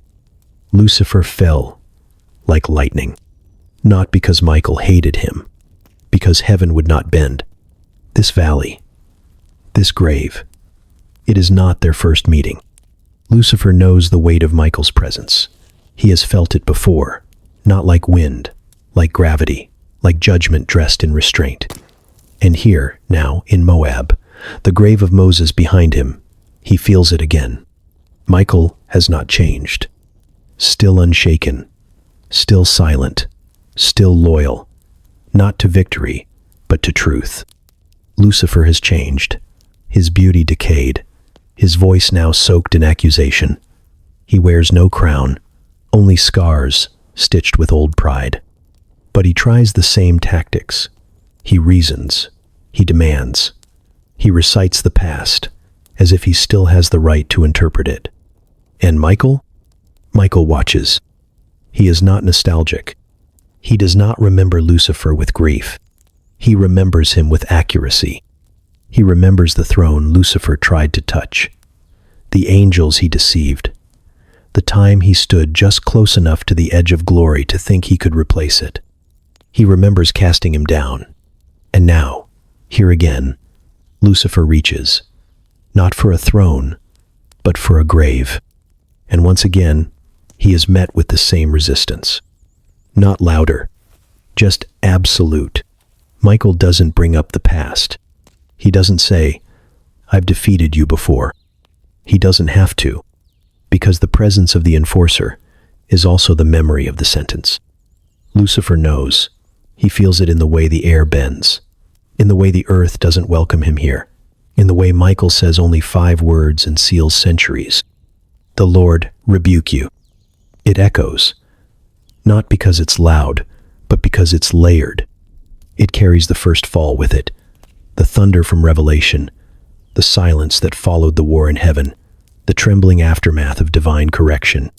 Lucifer fell like lightning, not because Michael hated him, because heaven would not bend. This valley, this grave, it is not their first meeting. Lucifer knows the weight of Michael's presence. He has felt it before, not like wind, like gravity, like judgment dressed in restraint. And here, now, in Moab, the grave of Moses behind him, he feels it again. Michael has not changed. Still unshaken, still silent, still loyal, not to victory, but to truth. Lucifer has changed. His beauty decayed, his voice now soaked in accusation. He wears no crown, only scars stitched with old pride. But he tries the same tactics. He reasons, he demands, he recites the past, as if he still has the right to interpret it. And Michael? Michael watches. He is not nostalgic. He does not remember Lucifer with grief. He remembers him with accuracy. He remembers the throne Lucifer tried to touch, the angels he deceived, the time he stood just close enough to the edge of glory to think he could replace it. He remembers casting him down. And now, here again, Lucifer reaches, not for a throne, but for a grave. And once again, he is met with the same resistance. Not louder, just absolute. Michael doesn't bring up the past. He doesn't say, "I've defeated you before." He doesn't have to, because the presence of the enforcer is also the memory of the sentence. Lucifer knows. He feels it in the way the air bends, in the way the earth doesn't welcome him here, in the way Michael says only 5 words and seals centuries. "The Lord rebuke you." It echoes, not because it's loud, but because it's layered. It carries the first fall with it, the thunder from Revelation, the silence that followed the war in heaven, the trembling aftermath of divine correction.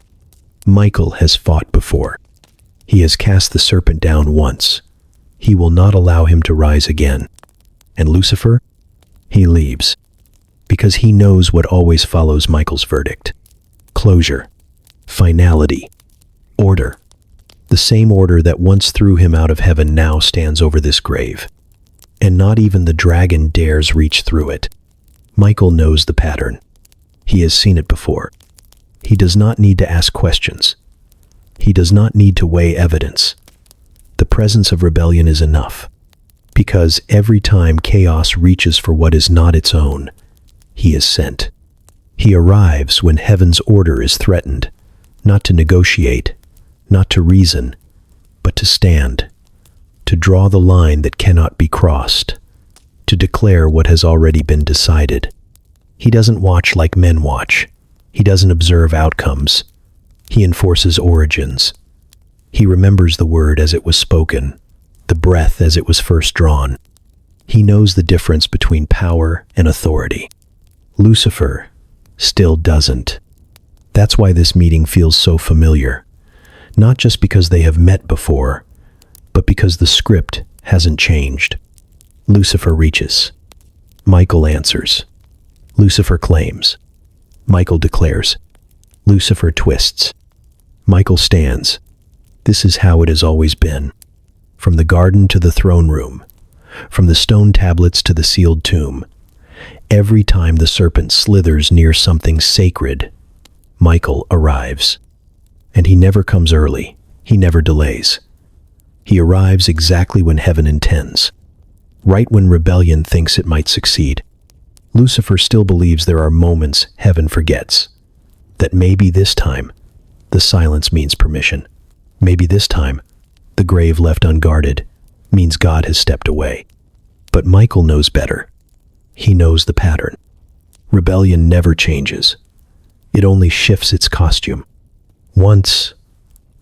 Michael has fought before. He has cast the serpent down once. He will not allow him to rise again. And Lucifer? He leaves, because he knows what always follows Michael's verdict. Closure, finality, order. The same order that once threw him out of heaven now stands over this grave. And not even the dragon dares reach through it. Michael knows the pattern. He has seen it before. He does not need to ask questions. He does not need to weigh evidence. The presence of rebellion is enough. Because every time chaos reaches for what is not its own, he is sent. He arrives when heaven's order is threatened, not to negotiate, not to reason, but to stand, to draw the line that cannot be crossed, to declare what has already been decided. He doesn't watch like men watch. He doesn't observe outcomes. He enforces origins. He remembers the word as it was spoken, the breath as it was first drawn. He knows the difference between power and authority. Lucifer still doesn't. That's why this meeting feels so familiar. Not just because they have met before, but because the script hasn't changed. Lucifer reaches. Michael answers. Lucifer claims. Michael declares. Lucifer twists. Michael stands. This is how it has always been. From the garden to the throne room, from the stone tablets to the sealed tomb. Every time the serpent slithers near something sacred, Michael arrives. And he never comes early. He never delays. He arrives exactly when heaven intends, right when rebellion thinks it might succeed. Lucifer still believes there are moments heaven forgets, that maybe this time the silence means permission. Maybe this time the grave left unguarded means God has stepped away. But Michael knows better. He knows the pattern. Rebellion never changes. It only shifts its costume. Once,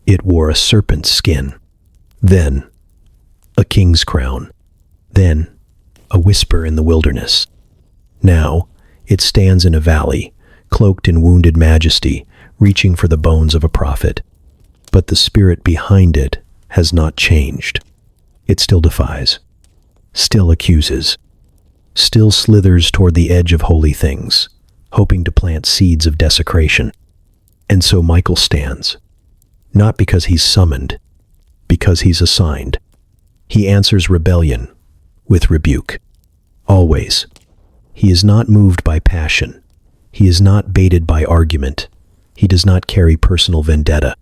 it wore a serpent's skin. Then, a king's crown. Then, a whisper in the wilderness. Now, it stands in a valley, cloaked in wounded majesty, reaching for the bones of a prophet. But the spirit behind it has not changed. It still defies, still accuses, still slithers toward the edge of holy things, hoping to plant seeds of desecration. And so Michael stands, not because he's summoned, because he's assigned. He answers rebellion with rebuke. Always. He is not moved by passion. He is not baited by argument. He does not carry personal vendetta.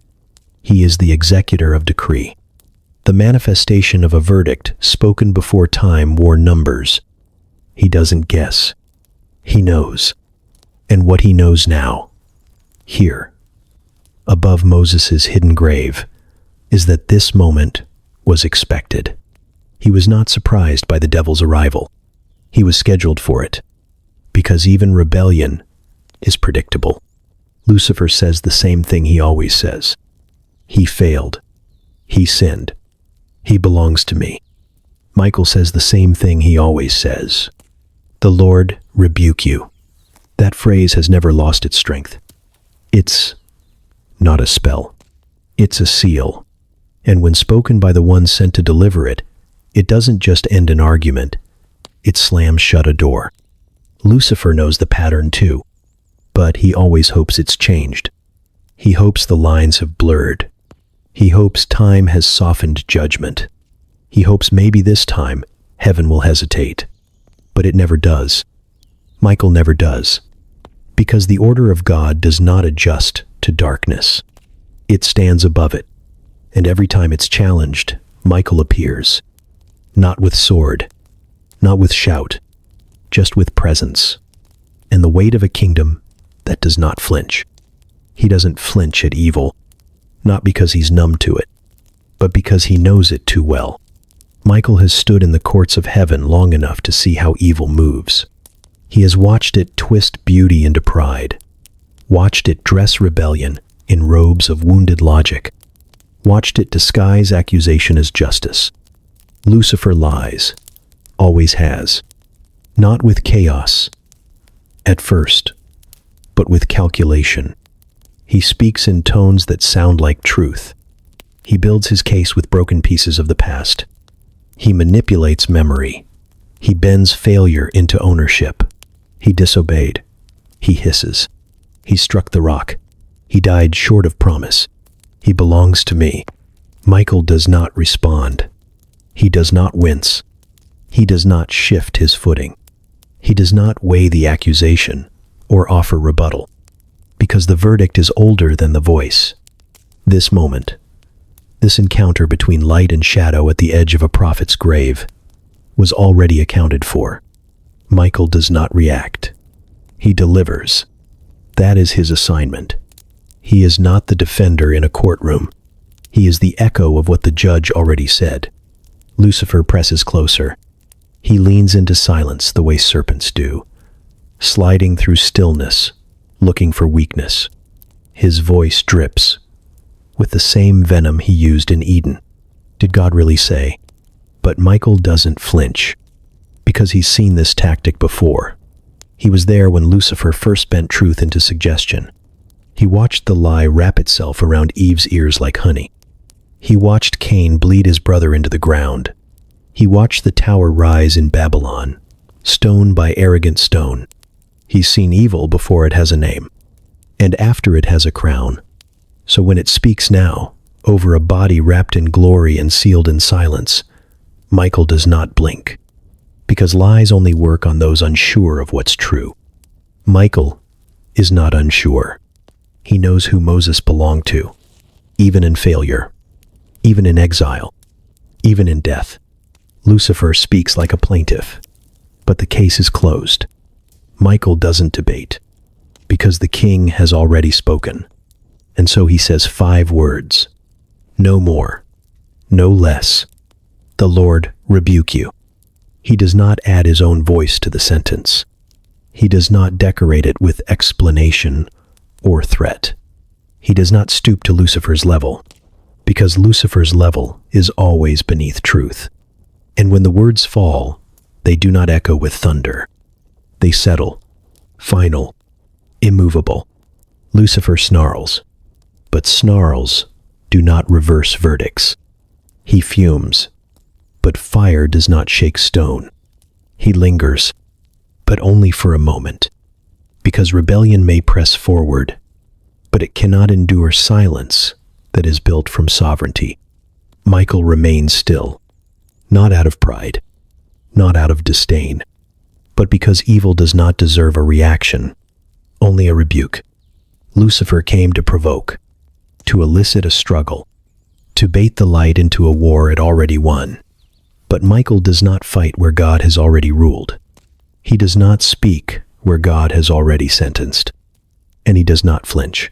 He is the executor of decree, the manifestation of a verdict spoken before time wore numbers. He doesn't guess. He knows. And what he knows now, here, above Moses' hidden grave, is that this moment was expected. He was not surprised by the devil's arrival. He was scheduled for it, because even rebellion is predictable. Lucifer says the same thing he always says. He failed. He sinned. He belongs to me. Michael says the same thing he always says. The Lord rebuke you. That phrase has never lost its strength. It's not a spell. It's a seal. And when spoken by the one sent to deliver it, it doesn't just end an argument. It slams shut a door. Lucifer knows the pattern too, but he always hopes it's changed. He hopes the lines have blurred. He hopes time has softened judgment. He hopes maybe this time heaven will hesitate. But it never does. Michael never does. Because the order of God does not adjust to darkness. It stands above it. And every time it's challenged, Michael appears. Not with sword, not with shout, just with presence. And the weight of a kingdom that does not flinch. He doesn't flinch at evil, not because he's numb to it, but because he knows it too well. Michael has stood in the courts of heaven long enough to see how evil moves. He has watched it twist beauty into pride, watched it dress rebellion in robes of wounded logic, watched it disguise accusation as justice. Lucifer lies, always has, not with chaos, at first, but with calculation. He speaks in tones that sound like truth. He builds his case with broken pieces of the past. He manipulates memory. He bends failure into ownership. He disobeyed. He hisses. He struck the rock. He died short of promise. He belongs to me. Michael does not respond. He does not wince. He does not shift his footing. He does not weigh the accusation or offer rebuttal, because the verdict is older than the voice. This moment, this encounter between light and shadow at the edge of a prophet's grave, was already accounted for. Michael does not react. He delivers. That is his assignment. He is not the defender in a courtroom. He is the echo of what the judge already said. Lucifer presses closer. He leans into silence the way serpents do, sliding through stillness, looking for weakness. His voice drips with the same venom he used in Eden. Did God really say? But Michael doesn't flinch, because he's seen this tactic before. He was there when Lucifer first bent truth into suggestion. He watched the lie wrap itself around Eve's ears like honey. He watched Cain bleed his brother into the ground. He watched the tower rise in Babylon, stone by arrogant stone. He's seen evil before it has a name, and after it has a crown. So when it speaks now, over a body wrapped in glory and sealed in silence, Michael does not blink, because lies only work on those unsure of what's true. Michael is not unsure. He knows who Moses belonged to, even in failure, even in exile, even in death. Lucifer speaks like a plaintiff, but the case is closed. Michael doesn't debate, because the king has already spoken. And so he says 5 words. No more, no less. The Lord rebuke you. He does not add his own voice to the sentence. He does not decorate it with explanation or threat. He does not stoop to Lucifer's level, because Lucifer's level is always beneath truth. And when the words fall, They do not echo with thunder. They settle, final, immovable. Lucifer snarls, but snarls do not reverse verdicts. He fumes, but fire does not shake stone. He lingers, but only for a moment, because rebellion may press forward, but it cannot endure silence that is built from sovereignty. Michael remains still, not out of pride, not out of disdain, but because evil does not deserve a reaction, only a rebuke. Lucifer came to provoke, to elicit a struggle, to bait the light into a war it already won. But Michael does not fight where God has already ruled. He does not speak where God has already sentenced. And he does not flinch,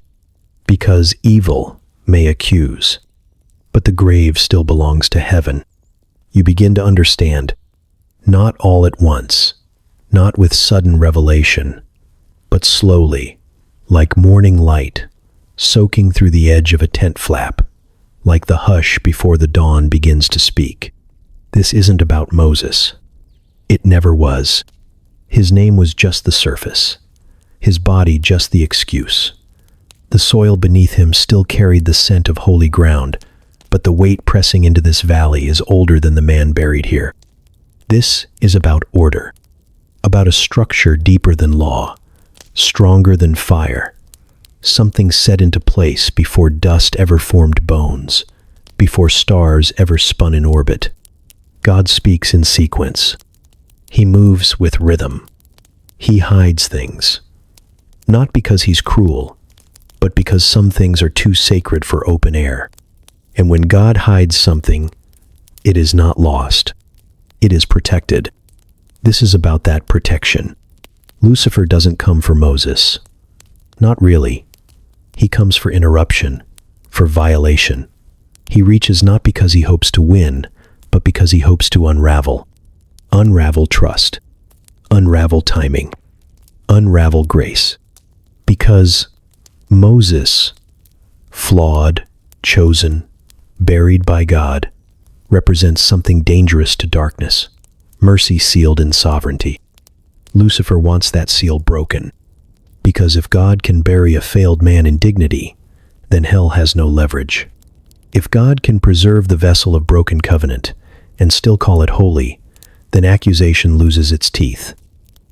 because evil may accuse, but the grave still belongs to heaven. You begin to understand, not all at once, not with sudden revelation, but slowly, like morning light, soaking through the edge of a tent flap, like the hush before the dawn begins to speak. This isn't about Moses. It never was. His name was just the surface, his body just the excuse. The soil beneath him still carried the scent of holy ground, but the weight pressing into this valley is older than the man buried here. This is about order, about a structure deeper than law, stronger than fire, something set into place before dust ever formed bones, before stars ever spun in orbit. God speaks in sequence. He moves with rhythm. He hides things, not because he's cruel, but because some things are too sacred for open air. And when God hides something, it is not lost. It is protected. This is about that protection. Lucifer doesn't come for Moses. Not really. He comes for interruption, for violation. He reaches not because he hopes to win, but because he hopes to unravel. Unravel trust. Unravel timing. Unravel grace. Because Moses, flawed, chosen, buried by God, represents something dangerous to darkness, mercy sealed in sovereignty. Lucifer wants that seal broken, because if God can bury a failed man in dignity, then hell has no leverage. If God can preserve the vessel of broken covenant and still call it holy, then accusation loses its teeth.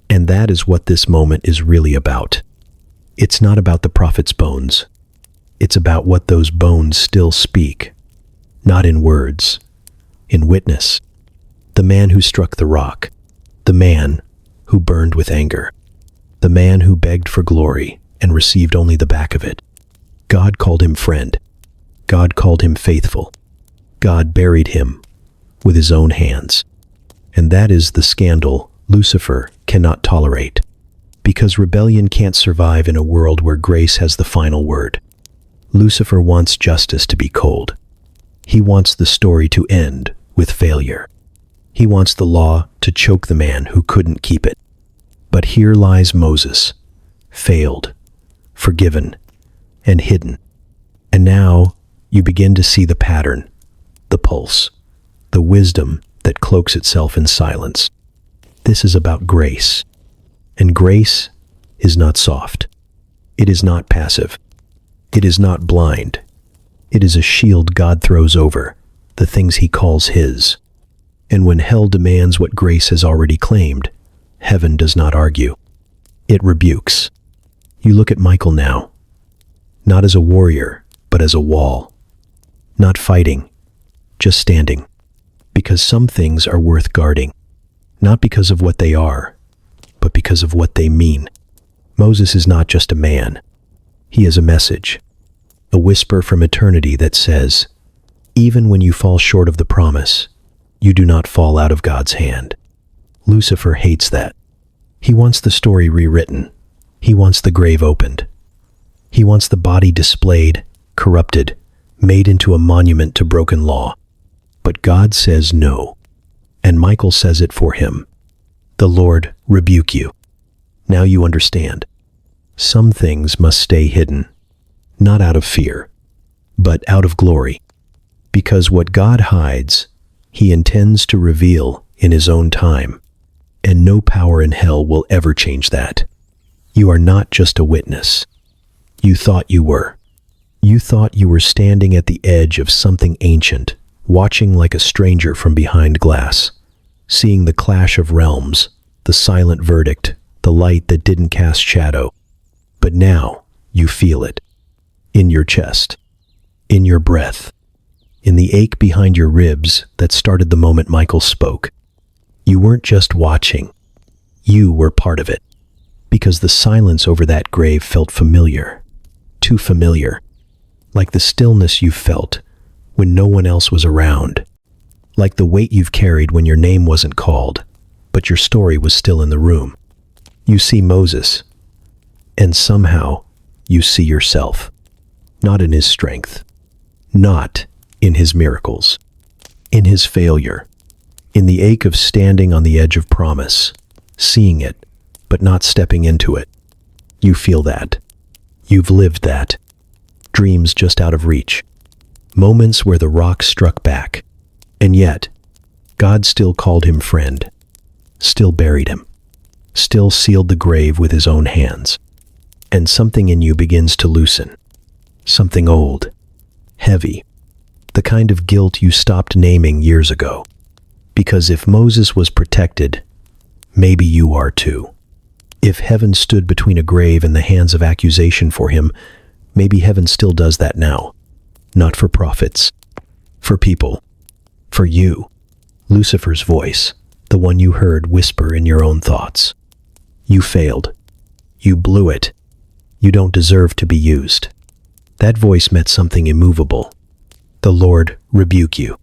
And that is what this moment is really about. It's not about the prophet's bones. It's about what those bones still speak, not in words, in witness. The man who struck the rock, the man who burned with anger, the man who begged for glory and received only the back of it. God called him friend. God called him faithful. God buried him with his own hands. And that is the scandal Lucifer cannot tolerate, because rebellion can't survive in a world where grace has the final word. Lucifer wants justice to be cold. He wants the story to end with failure. He wants the law to choke the man who couldn't keep it. But here lies Moses, failed, forgiven, and hidden. And now you begin to see the pattern, the pulse, the wisdom that cloaks itself in silence. This is about grace. And grace is not soft. It is not passive. It is not blind. It is a shield God throws over the things he calls his. And when hell demands what grace has already claimed, heaven does not argue. It rebukes. You look at Michael now, not as a warrior, but as a wall. Not fighting, just standing. Because some things are worth guarding, not because of what they are, but because of what they mean. Moses is not just a man. He is a message, a whisper from eternity that says, even when you fall short of the promise, you do not fall out of God's hand. Lucifer hates that. He wants the story rewritten. He wants the grave opened. He wants the body displayed, corrupted, made into a monument to broken law. But God says no, and Michael says it for him. The Lord rebuke you. Now you understand. Some things must stay hidden, not out of fear, but out of glory. Because what God hides, he intends to reveal in his own time. And no power in hell will ever change that. You are not just a witness. You thought you were. You thought you were standing at the edge of something ancient, watching like a stranger from behind glass, seeing the clash of realms, the silent verdict, the light that didn't cast shadow. But now, you feel it. In your chest. In your breath. In the ache behind your ribs that started the moment Michael spoke. You weren't just watching. You were part of it. Because the silence over that grave felt familiar. Too familiar. Like the stillness you felt when no one else was around. Like the weight you've carried when your name wasn't called, but your story was still in the room. You see Moses, and somehow you see yourself. Not in his strength. Not in his miracles. In his failure. In the ache of standing on the edge of promise, seeing it, but not stepping into it. You feel that. You've lived that. Dreams just out of reach. Moments where the rock struck back. And yet, God still called him friend. Still buried him. Still sealed the grave with his own hands. And something in you begins to loosen. Something old. Heavy. The kind of guilt you stopped naming years ago. Because if Moses was protected, maybe you are too. If heaven stood between a grave and the hands of accusation for him, maybe heaven still does that now. Not for prophets. For people. For you. Lucifer's voice, the one you heard whisper in your own thoughts. You failed. You blew it. You don't deserve to be used. That voice meant something immovable. The Lord rebuke you.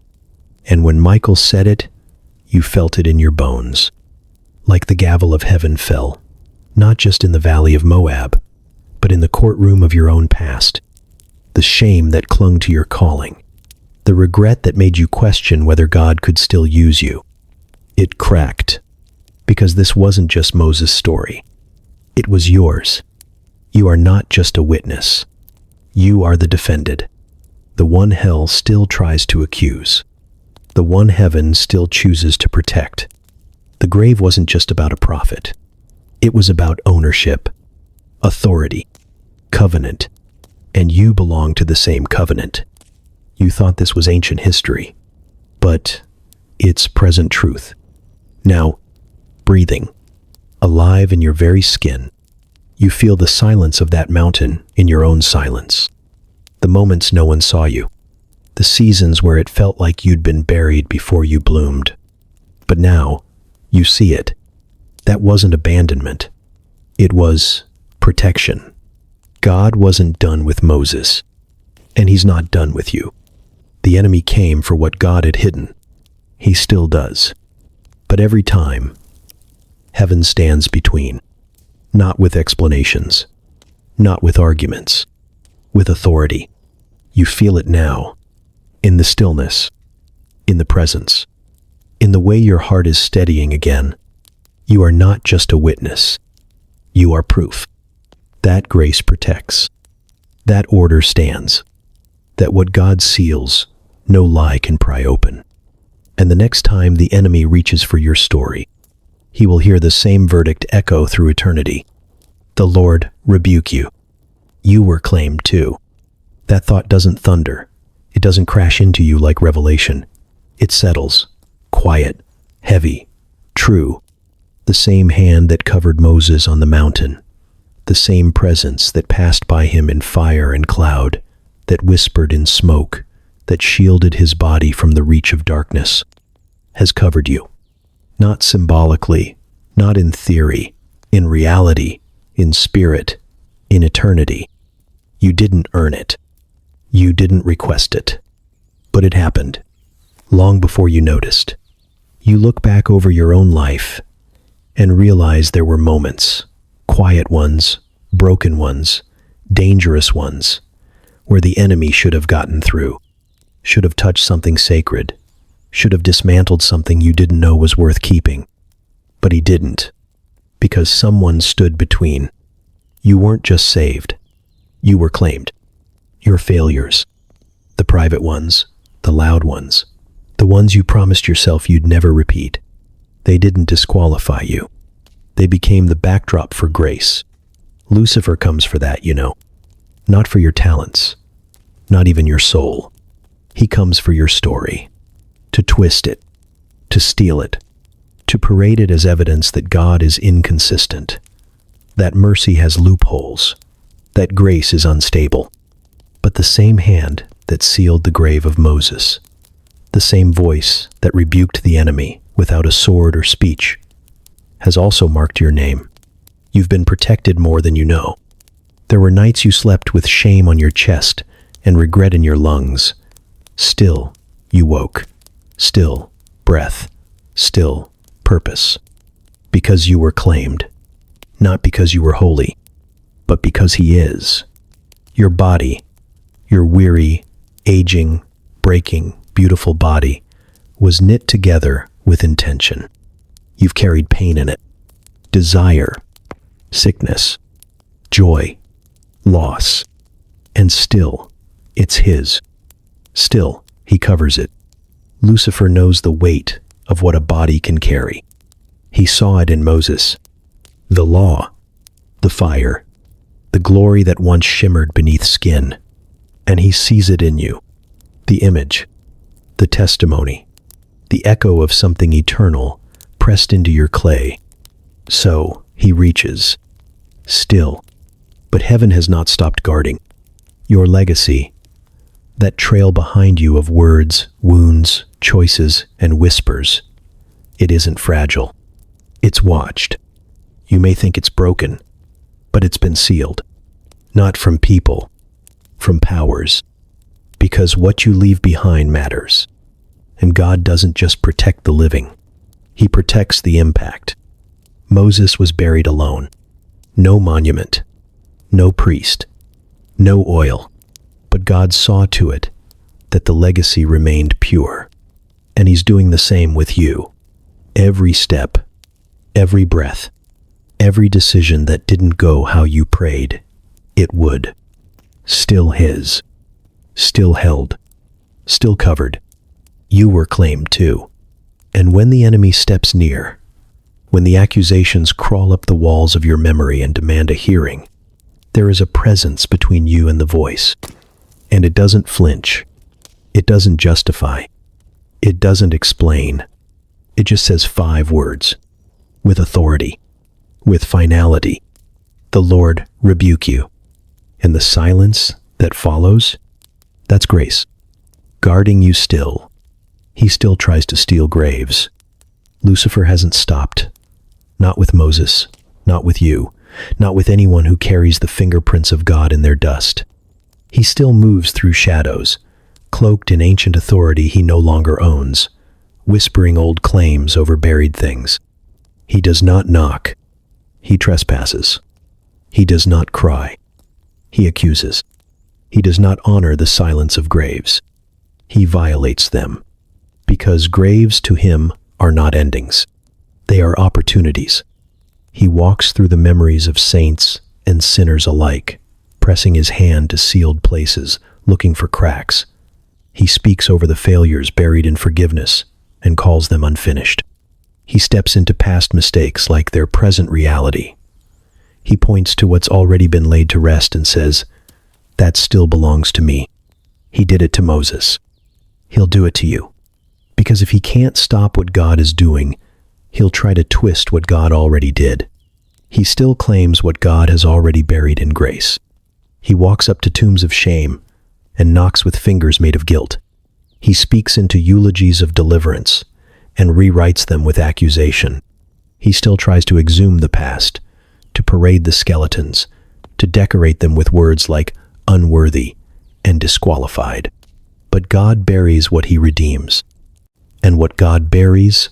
And when Michael said it, you felt it in your bones. Like the gavel of heaven fell, not just in the valley of Moab, but in the courtroom of your own past. The shame that clung to your calling. The regret that made you question whether God could still use you. It cracked, because this wasn't just Moses' story. It was yours. You are not just a witness. You are the defended. The one hell still tries to accuse. The one heaven still chooses to protect. The grave wasn't just about a prophet. It was about ownership, authority, covenant, and you belong to the same covenant. You thought this was ancient history, but it's present truth. Now, breathing, alive in your very skin, you feel the silence of that mountain in your own silence. The moments no one saw you. The seasons where it felt like you'd been buried before you bloomed. But now, you see it. That wasn't abandonment. It was protection. God wasn't done with Moses, and he's not done with you. The enemy came for what God had hidden. He still does. But every time, heaven stands between. Not with explanations. Not with arguments. With authority. You feel it now. In the stillness. In the presence. In the way your heart is steadying again. You are not just a witness. You are proof. That grace protects. That order stands. That what God seals, no lie can pry open. And the next time the enemy reaches for your story, he will hear the same verdict echo through eternity. The Lord rebuke you. You were claimed too. That thought doesn't thunder. It doesn't crash into you like revelation. It settles. Quiet. Heavy. True. The same hand that covered Moses on the mountain. The same presence that passed by him in fire and cloud, that whispered in smoke, that shielded his body from the reach of darkness, has covered you. Not symbolically, not in theory, in reality, in spirit, in eternity. You didn't earn it. You didn't request it. But it happened, long before you noticed. You look back over your own life and realize there were moments, quiet ones, broken ones, dangerous ones, where the enemy should have gotten through, should have touched something sacred, should have dismantled something you didn't know was worth keeping. But he didn't, because someone stood between. You weren't just saved. You were claimed. Your failures, the private ones, the loud ones, the ones you promised yourself you'd never repeat, They didn't disqualify you. They became the backdrop for grace. Lucifer comes for that, you know. Not for your talents, not even your soul. He comes for your story, to twist it, to steal it, to parade it as evidence that God is inconsistent, that mercy has loopholes, that grace is unstable. But the same hand that sealed the grave of Moses, the same voice that rebuked the enemy without a sword or speech, has also marked your name. You've been protected more than you know. There were nights you slept with shame on your chest and regret in your lungs. Still, you woke. Still, breath. Still, purpose. Because you were claimed. Not because you were holy, but because He is. Your body, your weary, aging, breaking, beautiful body, was knit together with intention. You've carried pain in it, desire, sickness, joy, loss, and still, it's His. Still, He covers it. Lucifer knows the weight of what a body can carry. He saw it in Moses. The law, the fire, the glory that once shimmered beneath skin. And He sees it in you. The image, the testimony, the echo of something eternal pressed into your clay. So He reaches. Still. But heaven has not stopped guarding. Your legacy, that trail behind you of words, wounds, choices, and whispers, it isn't fragile. It's watched. You may think it's broken, but it's been sealed. Not from people, from powers. Because what you leave behind matters. And God doesn't just protect the living. He protects the impact. Moses was buried alone. No monument. No priest. No oil. But God saw to it that the legacy remained pure. And He's doing the same with you. Every step, every breath, every decision that didn't go how you prayed, it would. Still His. Still held. Still covered. You were claimed too. And when the enemy steps near, when the accusations crawl up the walls of your memory and demand a hearing, there is a presence between you and the voice. And it doesn't flinch. It doesn't justify. It doesn't explain. It just says 5 words. With authority. With finality. The Lord rebuke you. And the silence that follows, that's grace. Guarding you still. He still tries to steal graves. Lucifer hasn't stopped. Not with Moses. Not with you. Not with anyone who carries the fingerprints of God in their dust. He still moves through shadows, cloaked in ancient authority He no longer owns, whispering old claims over buried things. He does not knock. He trespasses. He does not cry. He accuses. He does not honor the silence of graves. He violates them. Because graves to Him are not endings. They are opportunities. He walks through the memories of saints and sinners alike, pressing His hand to sealed places, looking for cracks. He speaks over the failures buried in forgiveness and calls them unfinished. He steps into past mistakes like their present reality. He points to what's already been laid to rest and says, "That still belongs to me." He did it to Moses. He'll do it to you. Because if He can't stop what God is doing, He'll try to twist what God already did. He still claims what God has already buried in grace. He walks up to tombs of shame and knocks with fingers made of guilt. He speaks into eulogies of deliverance and rewrites them with accusation. He still tries to exhume the past, to parade the skeletons, to decorate them with words like unworthy and disqualified. But God buries what He redeems. And what God buries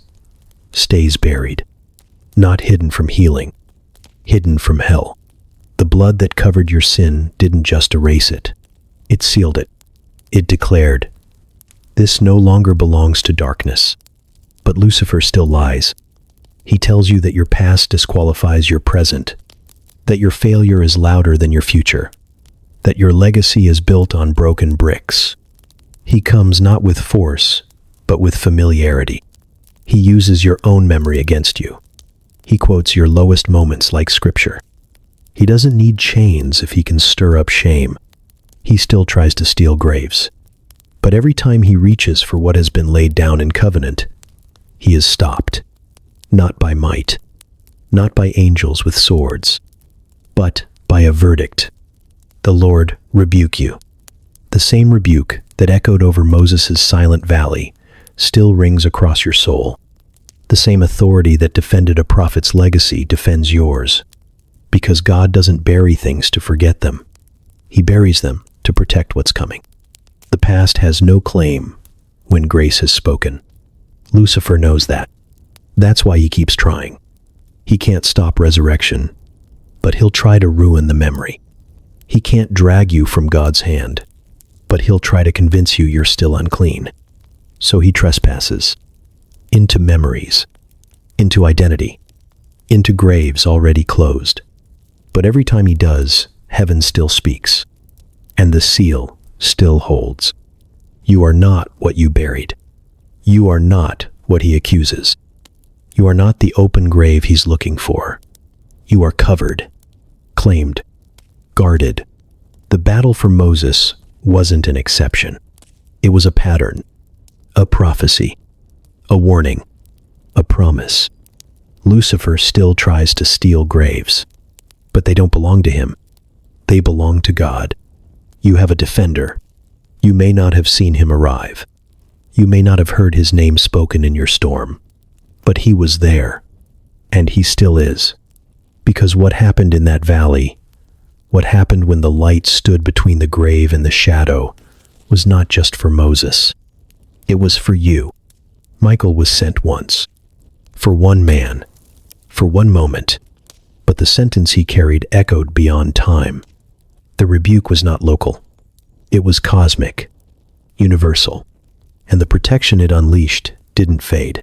stays buried, not hidden from healing, hidden from hell. The blood that covered your sin didn't just erase it. It sealed it. It declared, "This no longer belongs to darkness." But Lucifer still lies. He tells you that your past disqualifies your present, that your failure is louder than your future, that your legacy is built on broken bricks. He comes not with force, but with familiarity. He uses your own memory against you. He quotes your lowest moments like scripture. He doesn't need chains if he can stir up shame. He still tries to steal graves. But every time he reaches for what has been laid down in covenant, he is stopped. Not by might, not by angels with swords, but by a verdict. The Lord rebuke you. The same rebuke that echoed over Moses' silent valley still rings across your soul. The same authority that defended a prophet's legacy defends yours. Because God doesn't bury things to forget them. He buries them to protect what's coming. The past has no claim when grace has spoken. Lucifer knows that. That's why he keeps trying. He can't stop resurrection, but he'll try to ruin the memory. He can't drag you from God's hand, but he'll try to convince you you're still unclean. So he trespasses into memories, into identity, into graves already closed. But every time he does, heaven still speaks, and the seal still holds. You are not what you buried. You are not what he accuses. You are not the open grave he's looking for. You are covered, claimed, guarded. The battle for Moses wasn't an exception. It was a pattern, a prophecy, a warning, a promise. Lucifer still tries to steal graves, but they don't belong to him. They belong to God. You have a defender. You may not have seen him arrive. You may not have heard his name spoken in your storm, but he was there, and he still is. Because what happened in that valley, what happened when the light stood between the grave and the shadow, was not just for Moses. It was for you. Michael was sent once, for one man, for one moment, but the sentence he carried echoed beyond time. The rebuke was not local. It was cosmic, universal, and the protection it unleashed didn't fade.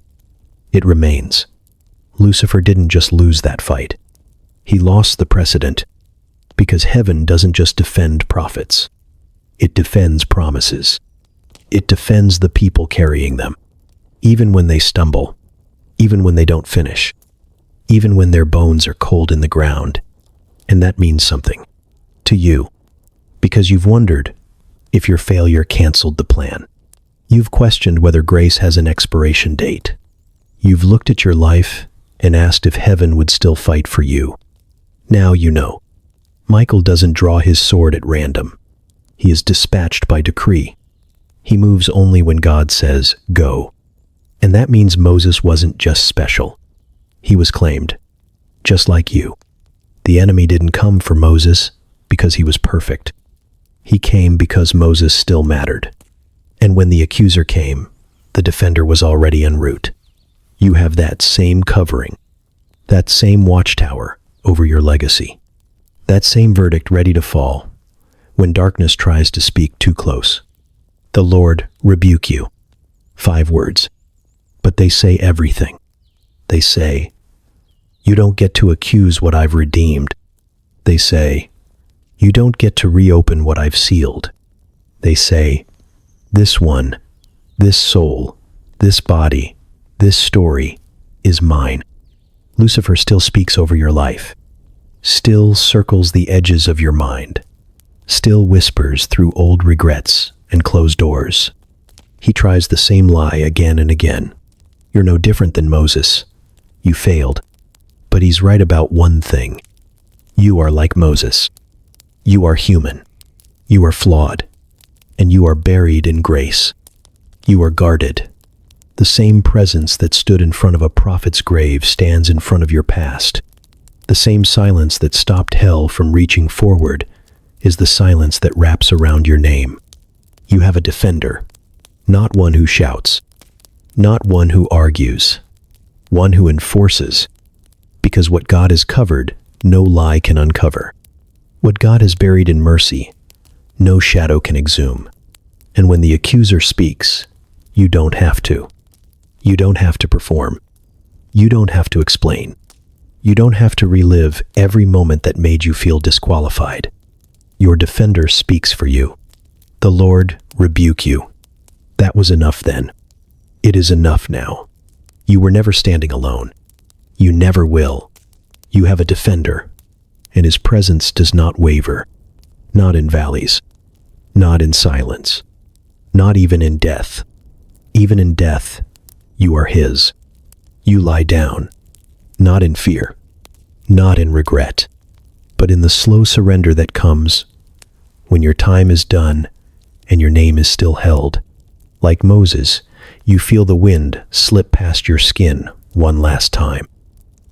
It remains. Lucifer didn't just lose that fight. He lost the precedent, because heaven doesn't just defend prophets. It defends promises. It defends the people carrying them, even when they stumble, even when they don't finish, even when their bones are cold in the ground. And that means something to you, because you've wondered if your failure canceled the plan. You've questioned whether grace has an expiration date. You've looked at your life and asked if heaven would still fight for you. Now you know. Michael doesn't draw his sword at random. He is dispatched by decree. He moves only when God says, go. And that means Moses wasn't just special. He was claimed, just like you. The enemy didn't come for Moses because he was perfect. He came because Moses still mattered. And when the accuser came, the defender was already en route. You have that same covering, that same watchtower over your legacy, that same verdict ready to fall when darkness tries to speak too close. The Lord rebuke you. 5 words, but they say everything. They say, you don't get to accuse what I've redeemed. They say, you don't get to reopen what I've sealed. They say, this one, this soul, this body, this story is mine. Lucifer still speaks over your life, still circles the edges of your mind, still whispers through old regrets and closed doors. He tries the same lie again and again. You're no different than Moses. You failed. But he's right about one thing. You are like Moses. You are human. You are flawed. And you are buried in grace. You are guarded. The same presence that stood in front of a prophet's grave stands in front of your past. The same silence that stopped hell from reaching forward is the silence that wraps around your name. You have a defender, not one who shouts, not one who argues, one who enforces, because what God has covered, no lie can uncover. What God has buried in mercy, no shadow can exhume. And when the accuser speaks, you don't have to. You don't have to perform. You don't have to explain. You don't have to relive every moment that made you feel disqualified. Your defender speaks for you. The Lord rebuke you. That was enough then. It is enough now. You were never standing alone. You never will. You have a defender, and his presence does not waver, not in valleys, not in silence, not even in death. Even in death, you are his. You lie down, not in fear, not in regret, but in the slow surrender that comes when your time is done and your name is still held. Like Moses, you feel the wind slip past your skin one last time.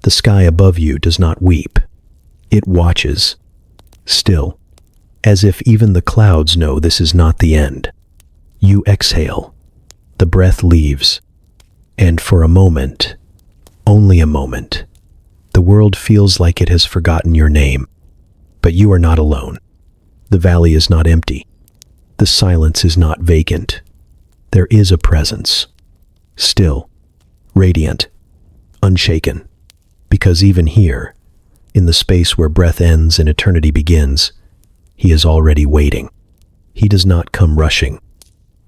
The sky above you does not weep. It watches, still, as if even the clouds know this is not the end. You exhale. The breath leaves. And for a moment, only a moment, the world feels like it has forgotten your name. But you are not alone. The valley is not empty. The silence is not vacant. There is a presence. Still, radiant, unshaken. Because even here, in the space where breath ends and eternity begins, he is already waiting. He does not come rushing.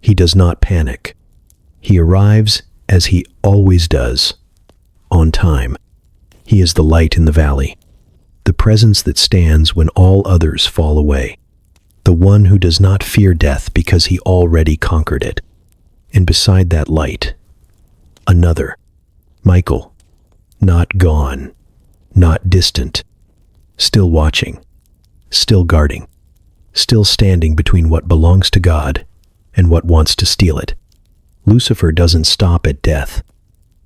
He does not panic. He arrives as he always does, on time. He is the light in the valley, the presence that stands when all others fall away, the one who does not fear death because he already conquered it. And beside that light, another, Michael, not gone, not distant, still watching, still guarding, still standing between what belongs to God and what wants to steal it. Lucifer doesn't stop at death.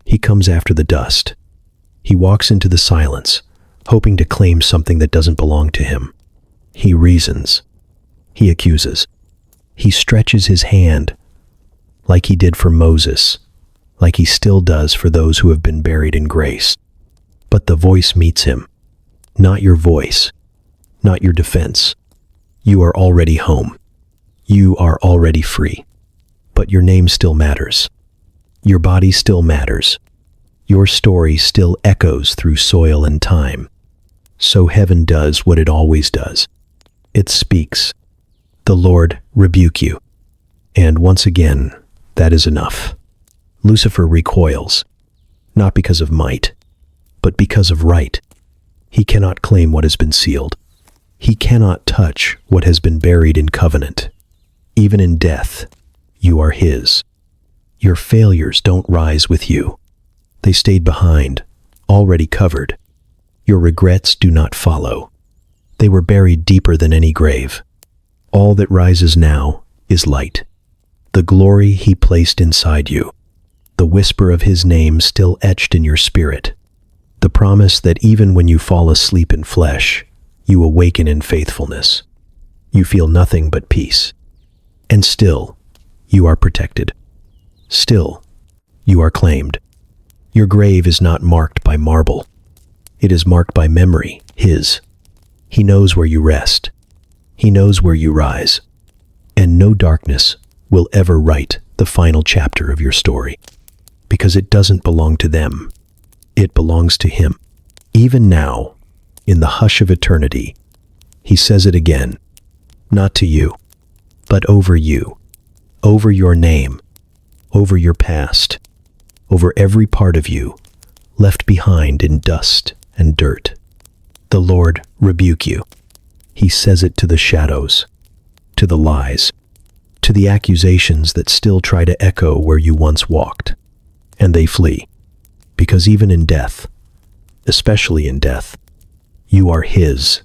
He comes after the dust. He walks into the silence, hoping to claim something that doesn't belong to him. He reasons. He accuses. He stretches his hand, like he did for Moses, like he still does for those who have been buried in grace. But the voice meets him. Not your voice, not your defense. You are already home. You are already free. But your name still matters. Your body still matters. Your story still echoes through soil and time. So heaven does what it always does. It speaks. The Lord rebuke you. And once again, that is enough. Lucifer recoils, not because of might, but because of right. He cannot claim what has been sealed. He cannot touch what has been buried in covenant. Even in death, you are his. Your failures don't rise with you. They stayed behind, already covered. Your regrets do not follow. They were buried deeper than any grave. All that rises now is light. The glory he placed inside you. The whisper of his name still etched in your spirit. The promise that even when you fall asleep in flesh, you awaken in faithfulness. You feel nothing but peace. And still, you are protected. Still, you are claimed. Your grave is not marked by marble. It is marked by memory, his. He knows where you rest. He knows where you rise. And no darkness will ever write the final chapter of your story. Because it doesn't belong to them. It belongs to him. Even now, in the hush of eternity, he says it again. Not to you, but over you. Over your name. Over your past. Over every part of you, left behind in dust and dirt. The Lord rebuke you. He says it to the shadows, to the lies, to the accusations that still try to echo where you once walked. And they flee, because even in death, especially in death, you are his.